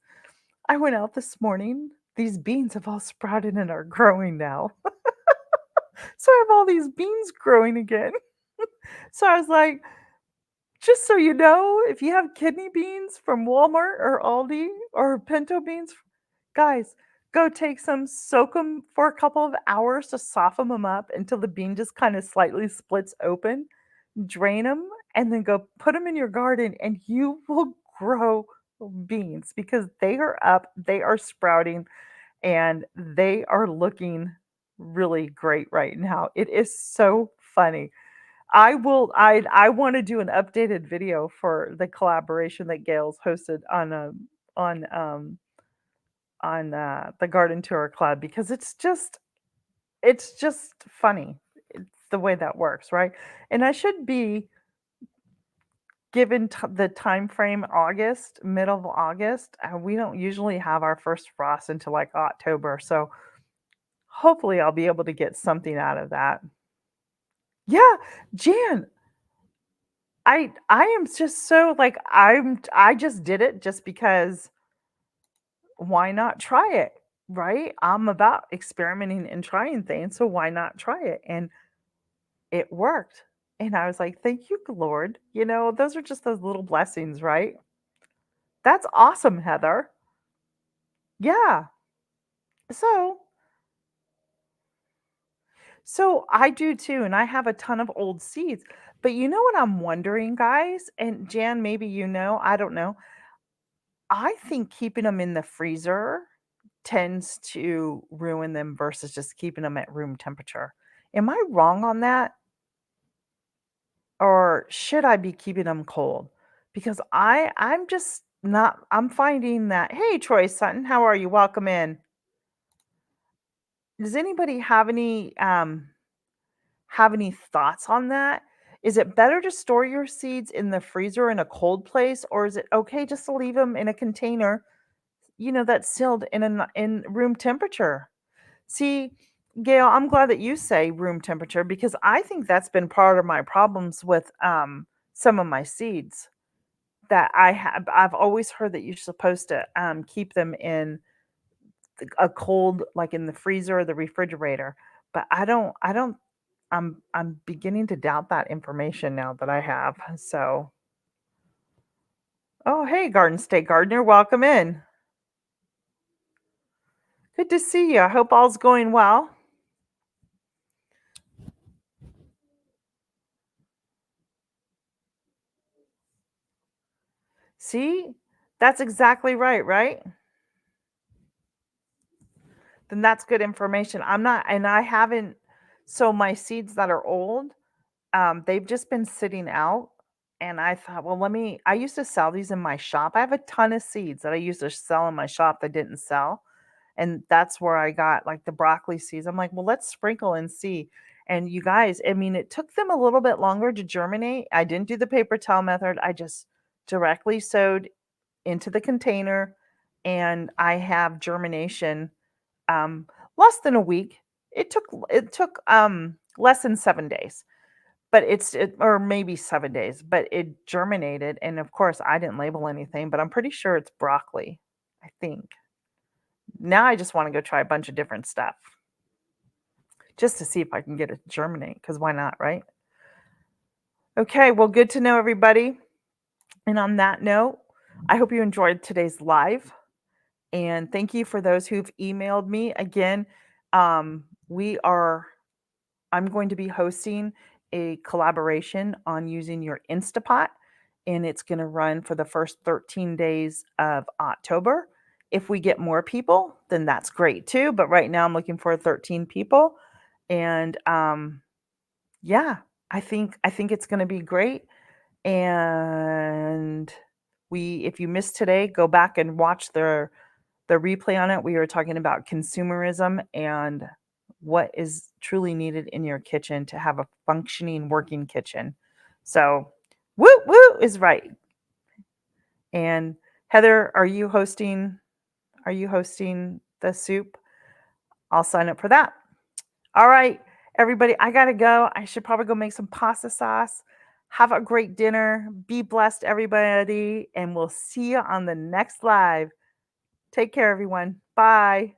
I went out this morning. These beans have all sprouted and are growing now. So I have all these beans growing again. So I was like, just so you know, if you have kidney beans from Walmart or Aldi or pinto beans, guys, go take some, soak them for a couple of hours to soften them up until the bean just kind of slightly splits open. Drain them and then go put them in your garden, and you will grow beans because they are up, they are sprouting, and they are looking really great right now. It is so funny. I want to do an updated video for the collaboration that Gail's hosted on the Garden Tour Club because it's just funny. It's the way that works, right? And I should be given the time frame August, middle of August. We don't usually have our first frost until like October, so hopefully I'll be able to get something out of that. Yeah, Jan, I am just so like I just did it just because why not try it, right? I'm about experimenting and trying things, so why not try it? And it worked. And I was like, "Thank you, Lord." Those are just those little blessings, right? That's awesome, Heather. Yeah. So so I do too, and I have a ton of old seeds. But you know what I'm wondering, guys? And Jan, maybe you know, I don't know. I think keeping them in the freezer tends to ruin them versus just keeping them at room temperature. Am I wrong on that? Or should I be keeping them cold? Because I'm just not I'm finding that, hey Troy Sutton, how are you? Welcome in. Does anybody have any thoughts on that? Is it better to store your seeds in the freezer in a cold place, or is it okay just to leave them in a container, that's sealed in room temperature? See, Gail, I'm glad that you say room temperature because I think that's been part of my problems with some of my seeds that I've always heard that you're supposed to keep them in a cold, like in the freezer or the refrigerator. But I'm beginning to doubt that information now that I have. So, oh hey, Garden State Gardener, welcome in. Good to see you. I hope all's going well. See, that's exactly right, right? Then that's good information. I'm not, and I haven't. So my seeds that are old, they've just been sitting out. And I thought, well, I used to sell these in my shop. I have a ton of seeds that I used to sell in my shop that didn't sell. And that's where I got like the broccoli seeds. I'm like, well, let's sprinkle and see. And you guys, I mean, it took them a little bit longer to germinate. I didn't do the paper towel method. I just directly sowed into the container and I have germination um, less than a week. It took less than 7 days, but or maybe 7 days, but it germinated. And of course, I didn't label anything, but I'm pretty sure it's broccoli. I think now I just want to go try a bunch of different stuff just to see if I can get it to germinate. Because why not, right? Okay, well, good to know everybody. And on that note, I hope you enjoyed today's live. And thank you for those who've emailed me. Again, we are I'm going to be hosting a collaboration on using your Instapot. and it's going to run for the first 13 days of October. If we get more people, then that's great too. But right now, I'm looking for 13 people, and yeah, I think it's going to be great. And if you missed today, go back and watch the replay on it. We were talking about consumerism and what is truly needed in your kitchen to have a functioning, working kitchen. So, woo woo is right. And Heather, are you hosting? Are you hosting the soup? I'll sign up for that. All right, everybody, I gotta go. I should probably go make some pasta sauce. Have a great dinner. Be blessed, everybody, and we'll see you on the next live. Take care, everyone. Bye.